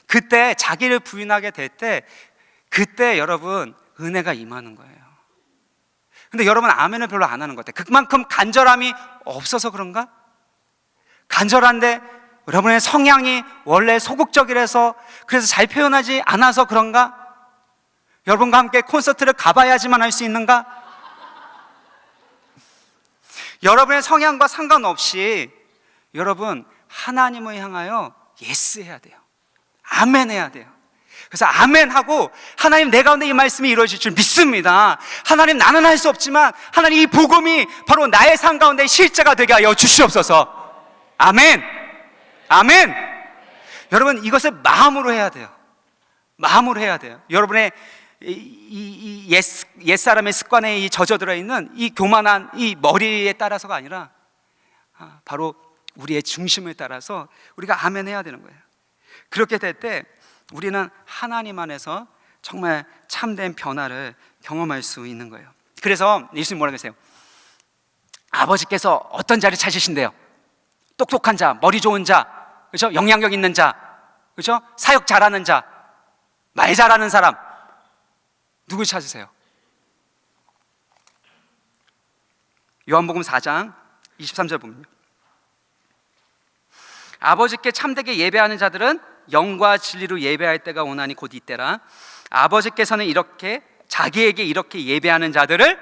그때 자기를 부인하게 될 때, 그때 여러분 은혜가 임하는 거예요. 근데 여러분 아멘을 별로 안 하는 것 같아요. 그만큼 간절함이 없어서 그런가? 간절한데 여러분의 성향이 원래 소극적이라서, 그래서 잘 표현하지 않아서 그런가? 여러분과 함께 콘서트를 가봐야지만 할 수 있는가? 여러분의 성향과 상관없이 여러분 하나님을 향하여 예스 해야 돼요. 아멘 해야 돼요. 그래서 아멘 하고, 하나님 내 가운데 이 말씀이 이루어질 줄 믿습니다. 하나님 나는 할 수 없지만 하나님 이 복음이 바로 나의 삶 가운데 실제가 되게 하여 주시옵소서. 아멘. 아멘. 여러분 이것을 마음으로 해야 돼요. 마음으로 해야 돼요. 여러분의 옛사람의 습관에 이 젖어들어 있는 이 교만한 이 머리에 따라서가 아니라 바로 우리의 중심을 따라서 우리가 아멘 해야 되는 거예요. 그렇게 될 때 우리는 하나님 안에서 정말 참된 변화를 경험할 수 있는 거예요. 그래서 예수님 뭐라고 하세요? 아버지께서 어떤 자를 찾으신대요? 똑똑한 자, 머리 좋은 자, 그렇죠? 영향력 있는 자, 그렇죠? 사역 잘하는 자, 말 잘하는 사람, 누굴 찾으세요? 요한복음 4장 23절 보면요, 아버지께 참되게 예배하는 자들은 영과 진리로 예배할 때가 오나니 곧 이때라. 아버지께서는 이렇게 자기에게 이렇게 예배하는 자들을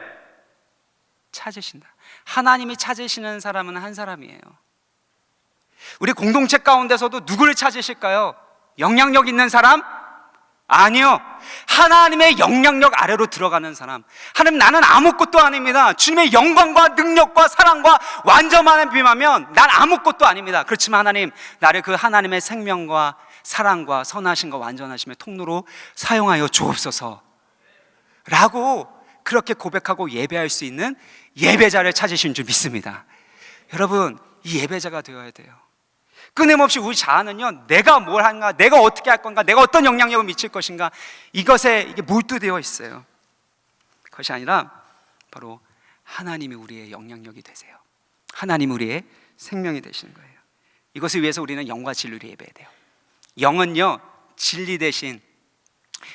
찾으신다. 하나님이 찾으시는 사람은 한 사람이에요. 우리 공동체 가운데서도 누구를 찾으실까요? 영향력 있는 사람? 아니요. 하나님의 영향력 아래로 들어가는 사람. 하나님 나는 아무것도 아닙니다. 주님의 영광과 능력과 사랑과 완전함에 비하면 난 아무것도 아닙니다. 그렇지만 하나님 나를 그 하나님의 생명과 사랑과 선하심과 완전하심의 통로로 사용하여 주옵소서 라고 그렇게 고백하고 예배할 수 있는 예배자를 찾으신 줄 믿습니다. 여러분 이 예배자가 되어야 돼요. 끊임없이 우리 자아는요, 내가 뭘 하는가, 내가 어떻게 할 건가, 내가 어떤 영향력을 미칠 것인가, 이것에 이게 몰두되어 있어요. 그것이 아니라 바로 하나님이 우리의 영향력이 되세요. 하나님이 우리의 생명이 되시는 거예요. 이것을 위해서 우리는 영과 진리를 예배해야 돼요. 영은요, 진리 대신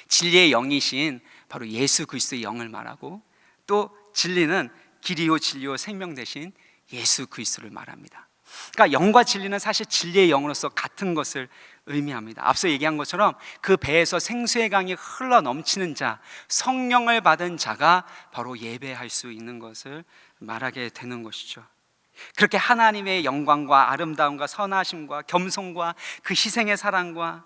진리의 영이신 바로 예수 그리스도의 영을 말하고, 또 진리는 길이요 진리요 생명 대신 예수 그리스도를 말합니다. 그러니까 영과 진리는 사실 진리의 영으로서 같은 것을 의미합니다. 앞서 얘기한 것처럼 그 배에서 생수의 강이 흘러 넘치는 자, 성령을 받은 자가 바로 예배할 수 있는 것을 말하게 되는 것이죠. 그렇게 하나님의 영광과 아름다움과 선하심과 겸손과 그 희생의 사랑과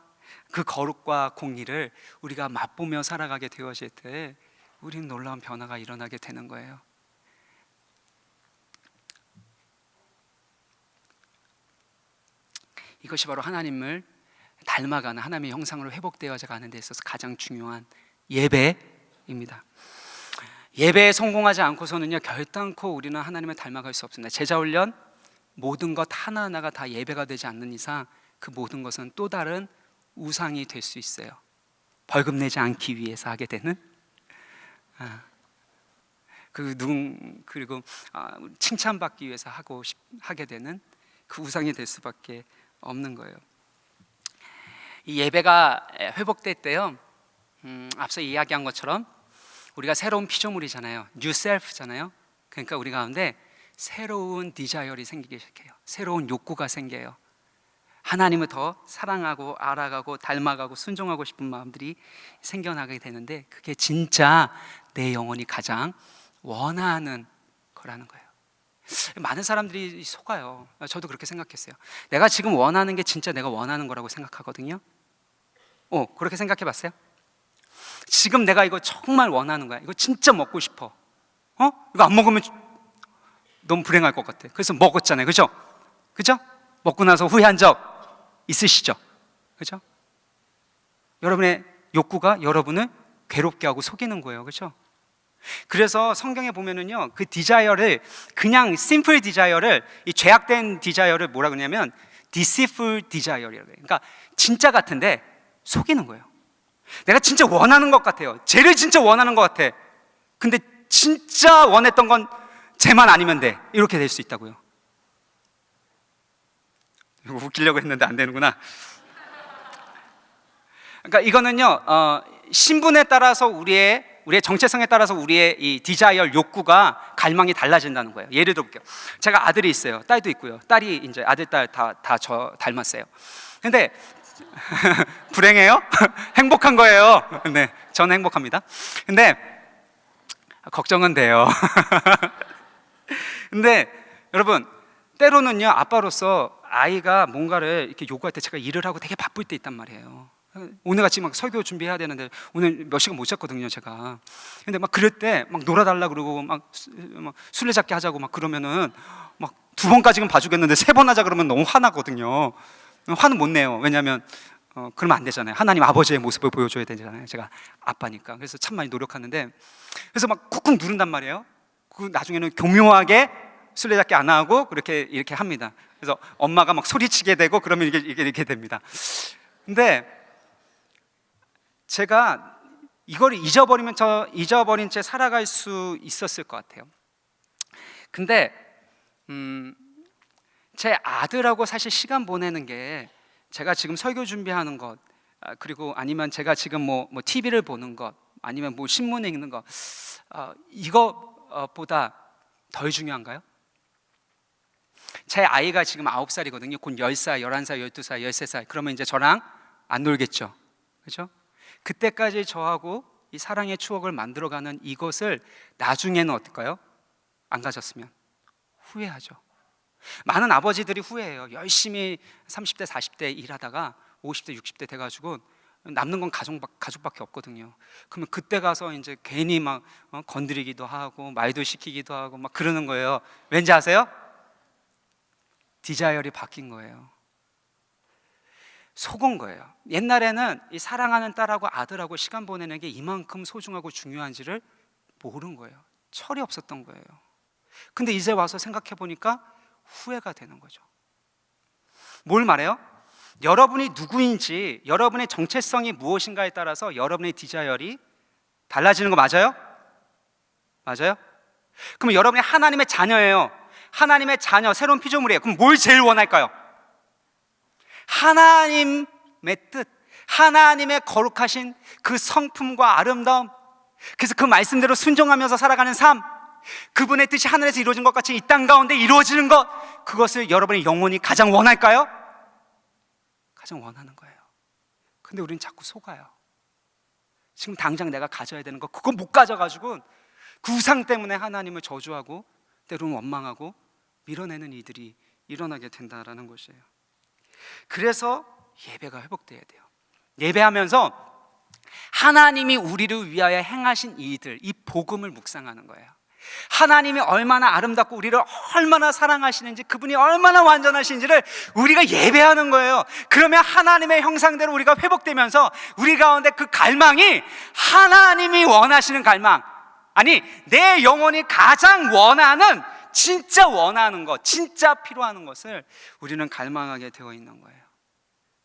그 거룩과 공의를 우리가 맛보며 살아가게 되어질 때 우리는 놀라운 변화가 일어나게 되는 거예요. 이것이 바로 하나님을 닮아가는 하나님의 형상으로 회복되어 가는 데 있어서 가장 중요한 예배입니다. 예배에 성공하지 않고서는요, 결단코 우리는 하나님을 닮아갈 수 없습니다. 제자훈련 모든 것 하나하나가 다 예배가 되지 않는 이상 그 모든 것은 또 다른 우상이 될 수 있어요. 벌금 내지 않기 위해서 하게 되는 그리고 칭찬받기 위해서 하게 되는 그 우상이 될 수밖에 없는 거예요. 이 예배가 회복될 때요, 앞서 이야기한 것처럼 우리가 새로운 피조물이잖아요. 뉴 셀프잖아요. 그러니까 우리 가운데 새로운 디자이어이 생기기 시작해요. 새로운 욕구가 생겨요. 하나님을 더 사랑하고 알아가고 닮아가고 순종하고 싶은 마음들이 생겨나게 되는데, 그게 진짜 내 영혼이 가장 원하는 거라는 거예요. 많은 사람들이 속아요. 저도 그렇게 생각했어요. 내가 지금 원하는 게 진짜 내가 원하는 거라고 생각하거든요. 그렇게 생각해 봤어요? 지금 내가 이거 정말 원하는 거야. 이거 진짜 먹고 싶어. 이거 안 먹으면 너무 불행할 것 같아. 그래서 먹었잖아요. 그죠? 그죠? 먹고 나서 후회한 적 있으시죠? 그죠? 여러분의 욕구가 여러분을 괴롭게 하고 속이는 거예요. 그죠? 그래서 성경에 보면은요, 그 디자이어를 그냥 심플 디자이어를, 이 죄악된 디자이어를 뭐라 그러냐면 deceitful desire이라고 해요. 그러니까 진짜 같은데 속이는 거예요. 내가 진짜 원하는 것 같아요. 쟤를 진짜 원하는 것 같아. 근데 진짜 원했던 건 쟤만 아니면 돼. 이렇게 될 수 있다고요. 이거 웃기려고 했는데 안 되는구나. 그러니까 이거는요, 신분에 따라서 우리의 우리의 정체성에 따라서 우리의 이 디자이어 욕구가 갈망이 달라진다는 거예요. 예를 들어 볼게요. 제가 아들이 있어요. 딸도 있고요. 딸이 이제 아들 딸 다 저 닮았어요. 근데 불행해요? 행복한 거예요. 네, 저는 행복합니다. 근데 걱정은 돼요. 근데 여러분, 때로는요, 아빠로서 아이가 뭔가를 이렇게 요구할 때 제가 일을 하고 되게 바쁠 때 있단 말이에요. 오늘같이 막 설교 준비해야 되는데 오늘 몇 시간 못 잤거든요, 제가. 근데 막 그럴 때 막 놀아달라 그러고 막 술래잡기 하자고 막 그러면은 막 2번까지는 봐주겠는데 3번 하자 그러면 너무 화나거든요. 화는 못 내요. 왜냐하면 그러면 안 되잖아요. 하나님 아버지의 모습을 보여줘야 되잖아요. 제가 아빠니까. 그래서 참 많이 노력하는데, 그래서 막 쿡쿡 누른단 말이에요. 그 나중에는 교묘하게 술래잡기 안 하고 이렇게 합니다. 그래서 엄마가 막 소리치게 되고 그러면 이게 이렇게 됩니다. 근데 제가 이걸 잊어버린 채 살아갈 수 있었을 것 같아요. 근데 제 아들하고 사실 시간 보내는 게, 제가 지금 설교 준비하는 것, 그리고 아니면 제가 지금 뭐 TV를 보는 것, 아니면 뭐 신문에 읽는 것, 이거보다 덜 중요한가요? 제 아이가 지금 9살이거든요. 곧 10살, 11살, 12살, 13살. 그러면 이제 저랑 안 놀겠죠. 그렇죠? 그때까지 저하고 이 사랑의 추억을 만들어가는 이것을 나중에는 어떨까요? 안 가졌으면 후회하죠. 많은 아버지들이 후회해요. 열심히 30대, 40대 일하다가 50대, 60대 돼가지고 남는 건 가족밖에 없거든요. 그러면 그때 가서 이제 괜히 막 건드리기도 하고 말도 시키기도 하고 막 그러는 거예요. 왠지 아세요? 디자이어리 바뀐 거예요. 속은 거예요. 옛날에는 이 사랑하는 딸하고 아들하고 시간 보내는 게 이만큼 소중하고 중요한지를 모르는 거예요. 철이 없었던 거예요. 근데 이제 와서 생각해 보니까 후회가 되는 거죠. 뭘 말해요? 여러분이 누구인지, 여러분의 정체성이 무엇인가에 따라서 여러분의 디자이어리 달라지는 거 맞아요? 맞아요? 그럼 여러분이 하나님의 자녀예요. 하나님의 자녀, 새로운 피조물이에요. 그럼 뭘 제일 원할까요? 하나님의 뜻, 하나님의 거룩하신 그 성품과 아름다움, 그래서 그 말씀대로 순종하면서 살아가는 삶, 그분의 뜻이 하늘에서 이루어진 것 같이 이 땅 가운데 이루어지는 것, 그것을 여러분의 영혼이 가장 원할까요? 가장 원하는 거예요. 근데 우리는 자꾸 속아요. 지금 당장 내가 가져야 되는 거 그거 못 가져가지고 그 우상 때문에 하나님을 저주하고 때로는 원망하고 밀어내는 이들이 일어나게 된다라는 것이에요. 그래서 예배가 회복돼야 돼요. 예배하면서 하나님이 우리를 위하여 행하신 이들, 이 복음을 묵상하는 거예요. 하나님이 얼마나 아름답고 우리를 얼마나 사랑하시는지, 그분이 얼마나 완전하신지를 우리가 예배하는 거예요. 그러면 하나님의 형상대로 우리가 회복되면서 우리 가운데 그 갈망이 하나님이 원하시는 갈망, 아니 내 영혼이 가장 원하는, 진짜 원하는 것, 진짜 필요한 것을 우리는 갈망하게 되어 있는 거예요.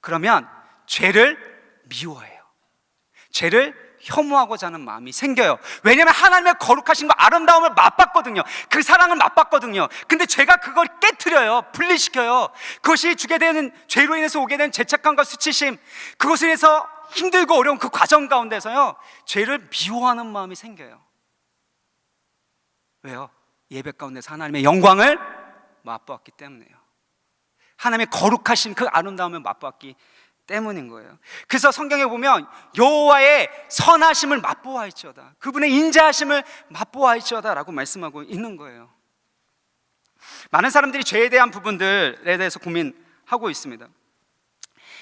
그러면 죄를 미워해요. 죄를 혐오하고자 하는 마음이 생겨요. 왜냐하면 하나님의 거룩하신 거, 아름다움을 맛봤거든요. 그 사랑을 맛봤거든요. 근데 죄가 그걸 깨트려요. 분리시켜요. 그것이 주게 되는, 죄로 인해서 오게 된 죄책감과 수치심, 그것을 위해서 힘들고 어려운 그 과정 가운데서요, 죄를 미워하는 마음이 생겨요. 왜요? 예배 가운데서 하나님의 영광을 맛보았기 때문이에요. 하나님의 거룩하신 그 아름다움을 맛보았기 때문인 거예요. 그래서 성경에 보면 여호와의 선하심을 맛보아할지어다, 그분의 인자하심을 맛보아할지어다 라고 말씀하고 있는 거예요. 많은 사람들이 죄에 대한 부분들에 대해서 고민하고 있습니다.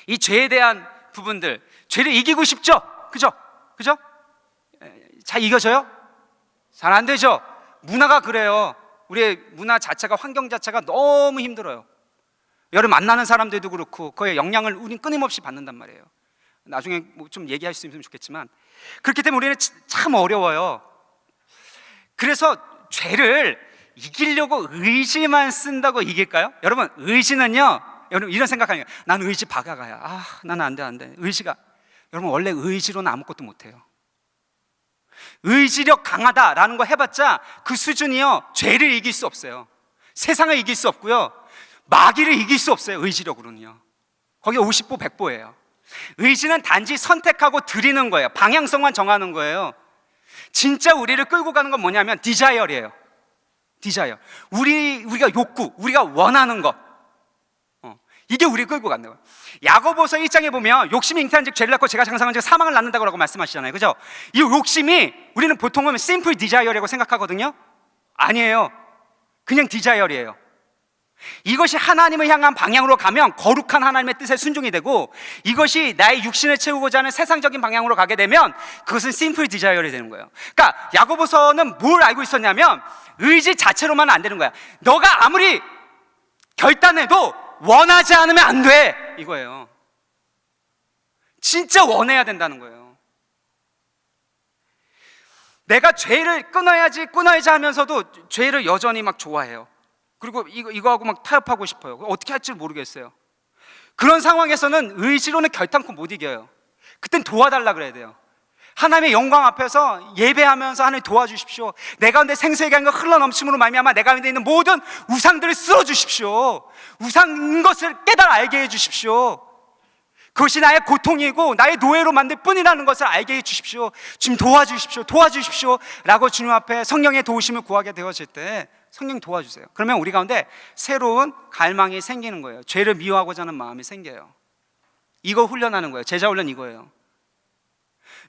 이 죄에 대한 부분들, 죄를 이기고 싶죠? 그죠? 잘 이겨져요? 잘 안 되죠? 문화가 그래요. 우리의 문화 자체가, 환경 자체가 너무 힘들어요. 여러 만나는 사람들도 그렇고 그의 영향을 우린 끊임없이 받는단 말이에요. 나중에 뭐 좀 얘기할 수 있으면 좋겠지만, 그렇기 때문에 우리는 참 어려워요. 그래서 죄를 이기려고 의지만 쓴다고 이길까요? 여러분, 의지는요, 여러분 이런 생각하는 거예요. 난 의지 박아가야, 나는 안 돼. 의지가, 여러분 원래 의지로는 아무것도 못해요. 의지력 강하다라는 거 해봤자 그 수준이요, 죄를 이길 수 없어요. 세상을 이길 수 없고요, 마귀를 이길 수 없어요. 의지력으로는요. 거기 50보 100보예요. 의지는 단지 선택하고 드리는 거예요. 방향성만 정하는 거예요. 진짜 우리를 끌고 가는 건 뭐냐면 디자이어예요. 디자이어. 우리가 욕구, 우리가 원하는 것. 이게 우리를 끌고 간다고. 야고보서 1장에 보면 욕심이 잉태한즉 죄를 낳고 죄가 장성한즉 사망을 낳는다고 말씀하시잖아요. 그죠? 이 욕심이 우리는 보통은 심플 디자이어라고 생각하거든요. 아니에요. 그냥 디자이어예요. 이것이 하나님을 향한 방향으로 가면 거룩한 하나님의 뜻에 순종이 되고, 이것이 나의 육신을 채우고자 하는 세상적인 방향으로 가게 되면 그것은 심플 디자이어가 되는 거예요. 그러니까 야고보서는 뭘 알고 있었냐면 의지 자체로만 안 되는 거야. 너가 아무리 결단해도 원하지 않으면 안 돼, 이거예요. 진짜 원해야 된다는 거예요. 내가 죄를 끊어야지 하면서도 죄를 여전히 막 좋아해요. 그리고 이거하고 막 타협하고 싶어요. 어떻게 할지 모르겠어요. 그런 상황에서는 의지로는 결단코 못 이겨요. 그땐 도와달라 그래야 돼요. 하나님의 영광 앞에서 예배하면서 하나님 도와주십시오. 내 가운데 생수의 강가 흘러넘침으로 말미암아 내 가운데 있는 모든 우상들을 쓸어주십시오. 우상인 것을 깨달아 알게 해주십시오. 그것이 나의 고통이고 나의 노예로 만들 뿐이라는 것을 알게 해주십시오. 주님 도와주십시오 라고 주님 앞에 성령의 도우심을 구하게 되어질 때 성령 도와주세요. 그러면 우리 가운데 새로운 갈망이 생기는 거예요. 죄를 미워하고자 하는 마음이 생겨요. 이거 훈련하는 거예요. 제자 훈련 이거예요.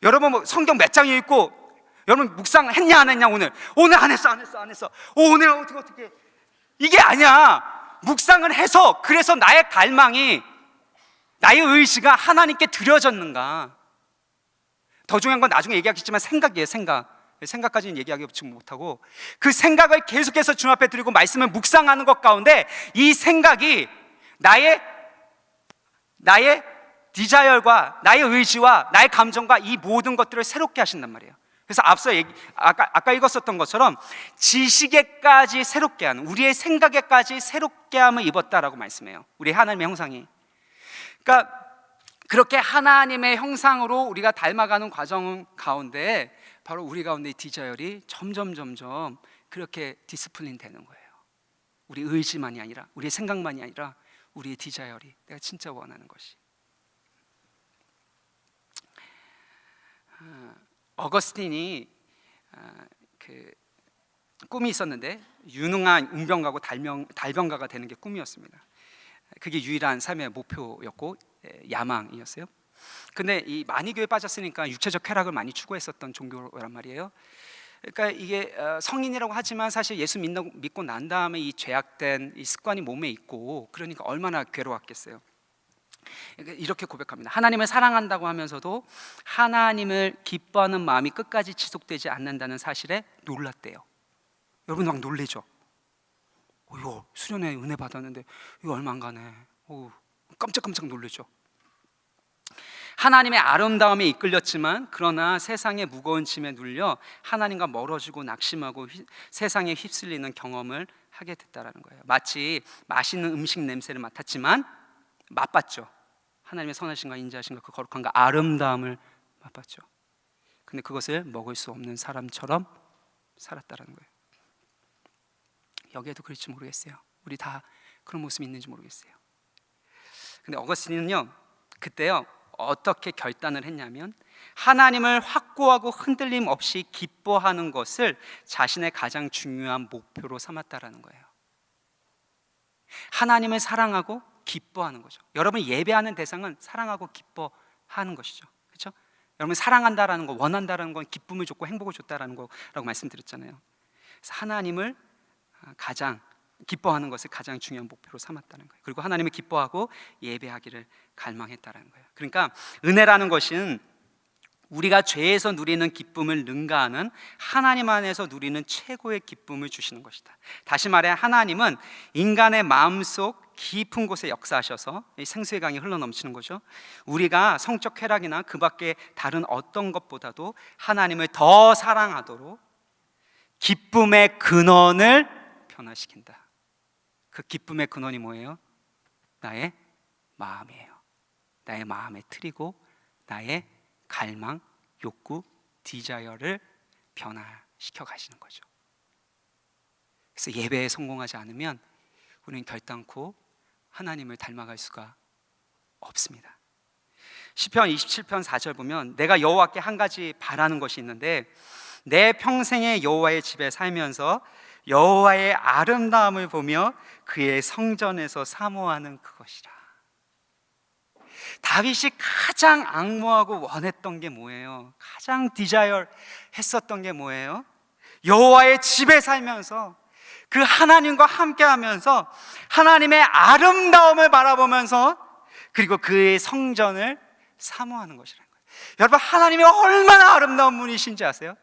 여러분 뭐 성경 몇 장 읽고 여러분 묵상 했냐 안 했냐? 오늘 안 했어. 오늘 어떻게 이게 아니야. 묵상을 해서 그래서 나의 갈망이, 나의 의지가 하나님께 드려졌는가. 더 중요한 건 나중에 얘기하겠지만 생각이에요. 생각까지는 얘기하기 지금 못하고, 그 생각을 계속해서 주님 앞에 드리고 말씀을 묵상하는 것 가운데 이 생각이 나의 디자이어과 나의 의지와 나의 감정과 이 모든 것들을 새롭게 하신단 말이에요. 그래서 앞서 아까 읽었었던 것처럼 지식에까지 새롭게 하는, 우리의 생각에까지 새롭게 함을 입었다라고 말씀해요. 우리 하나님의 형상이. 그러니까 그렇게 하나님의 형상으로 우리가 닮아가는 과정 가운데 바로 우리 가운데 이 디자이어이 점점 그렇게 디스플린 되는 거예요. 우리 의지만이 아니라, 우리의 생각만이 아니라 우리의 디자이어이 내가 진짜 원하는 것이. 어거스틴이 그 꿈이 있었는데 유능한 웅병가고 달병가가 되는 게 꿈이었습니다. 그게 유일한 삶의 목표였고 야망이었어요. 근데 이 만이교에 빠졌으니까 육체적 쾌락을 많이 추구했었던 종교란 말이에요. 그러니까 이게 성인이라고 하지만 사실 예수 믿고 난 다음에 이 죄악된 이 습관이 몸에 있고, 그러니까 얼마나 괴로웠겠어요. 이렇게 고백합니다. 하나님을 사랑한다고 하면서도 하나님을 기뻐하는 마음이 끝까지 지속되지 않는다는 사실에 놀랐대요. 여러분 막 놀래죠? 이거 수련회 은혜 받았는데 이거 얼마 안 가네. 깜짝 놀래죠? 하나님의 아름다움에 이끌렸지만 그러나 세상의 무거운 짐에 눌려 하나님과 멀어지고 낙심하고 세상에 휩쓸리는 경험을 하게 됐다라는 거예요. 마치 맛있는 음식 냄새를 맡았지만 맛봤죠. 하나님의 선하심과 인자하심과 그 거룩함과 아름다움을 맛봤죠. 근데 그것을 먹을 수 없는 사람처럼 살았다라는 거예요. 여기에도 그럴지 모르겠어요. 우리 다 그런 모습이 있는지 모르겠어요. 근데 어거스틴은요, 그때요 어떻게 결단을 했냐면 하나님을 확고하고 흔들림 없이 기뻐하는 것을 자신의 가장 중요한 목표로 삼았다라는 거예요. 하나님을 사랑하고 기뻐하는 거죠. 여러분이 예배하는 대상은 사랑하고 기뻐하는 것이죠. 그렇죠? 여러분 사랑한다라는 거, 원한다라는 건 기쁨을 줬고 행복을 줬다라는 거라고 말씀드렸잖아요. 그래서 하나님을 가장 기뻐하는 것을 가장 중요한 목표로 삼았다는 거예요. 그리고 하나님을 기뻐하고 예배하기를 갈망했다는 거예요. 그러니까 은혜라는 것은 우리가 죄에서 누리는 기쁨을 능가하는 하나님 안에서 누리는 최고의 기쁨을 주시는 것이다. 다시 말해 하나님은 인간의 마음속 깊은 곳에 역사하셔서 생수의 강이 흘러넘치는 거죠. 우리가 성적 쾌락이나 그 밖에 다른 어떤 것보다도 하나님을 더 사랑하도록 기쁨의 근원을 변화시킨다. 그 기쁨의 근원이 뭐예요? 나의 마음이에요. 나의 마음의 틀이고 나의 갈망, 욕구, 디자이어를 변화시켜 가시는 거죠. 그래서 예배에 성공하지 않으면 우리는 결단코 하나님을 닮아갈 수가 없습니다. 시편 27편 4절 보면 내가 여호와께 한 가지 바라는 것이 있는데 내 평생에 여호와의 집에 살면서 여호와의 아름다움을 보며 그의 성전에서 사모하는 그것이라. 다윗이 가장 앙모하고 원했던 게 뭐예요? 가장 디자이어 했었던 게 뭐예요? 여호와의 집에 살면서 그 하나님과 함께 하면서 하나님의 아름다움을 바라보면서 그리고 그의 성전을 사모하는 것이라는 거예요. 여러분, 하나님이 얼마나 아름다운 분이신지 아세요?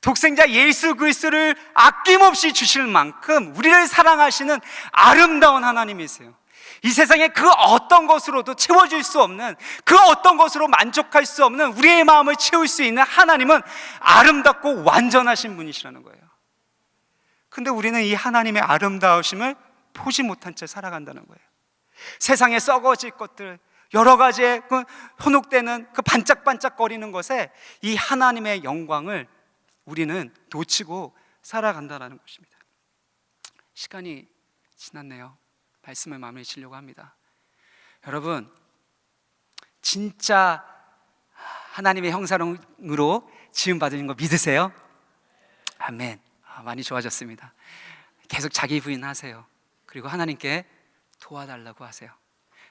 독생자 예수 그리스도를 아낌없이 주실 만큼 우리를 사랑하시는 아름다운 하나님이세요. 이 세상에 그 어떤 것으로도 채워질 수 없는, 그 어떤 것으로 만족할 수 없는 우리의 마음을 채울 수 있는 하나님은 아름답고 완전하신 분이시라는 거예요. 근데 우리는 이 하나님의 아름다우심을 보지 못한 채 살아간다는 거예요. 세상에 썩어질 것들, 여러 가지의 그 현혹되는 그 반짝반짝거리는 것에 이 하나님의 영광을 우리는 놓치고 살아간다는 것입니다. 시간이 지났네요. 말씀을 마무리하려고 합니다. 여러분, 진짜 하나님의 형상으로 지음받은 거 믿으세요? 아멘. 많이 좋아졌습니다. 계속 자기 부인하세요. 그리고 하나님께 도와달라고 하세요.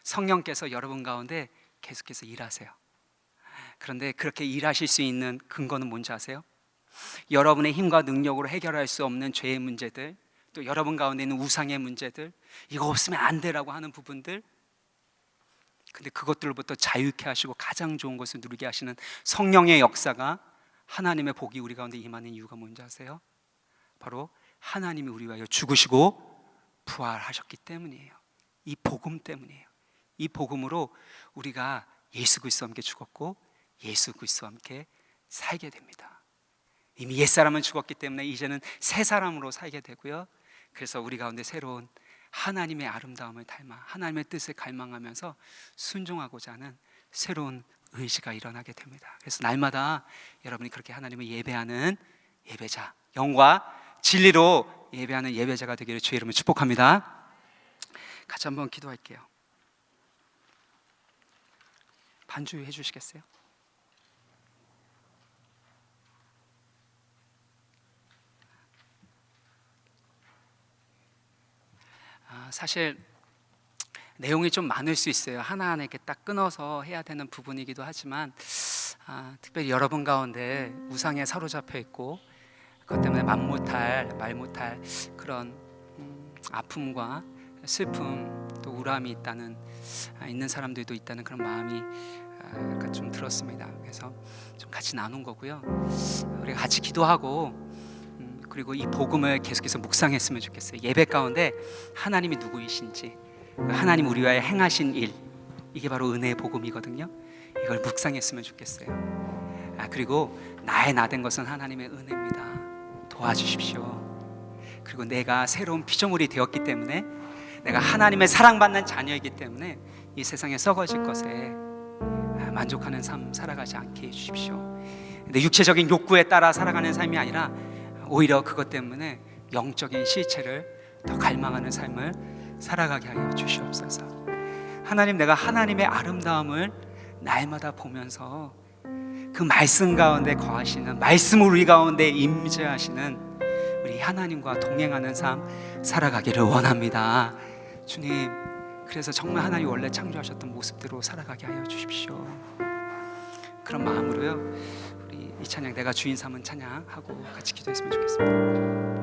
성령께서 여러분 가운데 계속해서 일하세요. 그런데 그렇게 일하실 수 있는 근거는 뭔지 아세요? 여러분의 힘과 능력으로 해결할 수 없는 죄의 문제들, 또 여러분 가운데 있는 우상의 문제들, 이거 없으면 안 되라고 하는 부분들, 근데 그것들로부터 자유케 하시고 가장 좋은 것을 누리게 하시는 성령의 역사가, 하나님의 복이 우리 가운데 임하는 이유가 뭔지 아세요? 바로 하나님이 우리 위하여 죽으시고 부활하셨기 때문이에요. 이 복음 때문이에요. 이 복음으로 우리가 예수 그리스도와 함께 죽었고 예수 그리스도와 함께 살게 됩니다. 이미 옛사람은 죽었기 때문에 이제는 새 사람으로 살게 되고요. 그래서 우리 가운데 새로운 하나님의 아름다움을 닮아 하나님의 뜻을 갈망하면서 순종하고자 하는 새로운 의지가 일어나게 됩니다. 그래서 날마다 여러분이 그렇게 하나님을 예배하는 예배자, 영과 진리로 예배하는 예배자가 되기를 주의 이름으로 축복합니다. 같이 한번 기도할게요. 반주해 주시겠어요? 사실 내용이 좀 많을 수 있어요. 하나하나 이렇게 딱 끊어서 해야 되는 부분이기도 하지만 특별히 여러분 가운데 우상에 사로잡혀 있고 그것 때문에 말 못할 그런 아픔과 슬픔, 또 우람이 있는 사람들도 있다는 그런 마음이 약간 좀 들었습니다. 그래서 좀 같이 나눈 거고요. 우리가 같이 기도하고 그리고 이 복음을 계속해서 묵상했으면 좋겠어요. 예배 가운데 하나님이 누구이신지, 하나님 우리와 행하신 일, 이게 바로 은혜의 복음이거든요. 이걸 묵상했으면 좋겠어요. 그리고 나의 나된 것은 하나님의 은혜입니다. 도와주십시오. 그리고 내가 새로운 피조물이 되었기 때문에, 내가 하나님의 사랑받는 자녀이기 때문에 이 세상에 썩어질 것에 만족하는 삶 살아가지 않게 해주십시오. 근데 육체적인 욕구에 따라 살아가는 삶이 아니라 오히려 그것 때문에 영적인 실체를 더 갈망하는 삶을 살아가게 하여 주시옵소서. 하나님, 내가 하나님의 아름다움을 날마다 보면서 그 말씀 가운데 거하시는, 말씀을 우리 가운데 임재하시는 우리 하나님과 동행하는 삶 살아가기를 원합니다. 주님, 그래서 정말 하나님 원래 창조하셨던 모습대로 살아가게 하여 주십시오. 그런 마음으로요, 우리 이 찬양, 내가 주인 삼은 찬양하고 같이 기도했으면 좋겠습니다.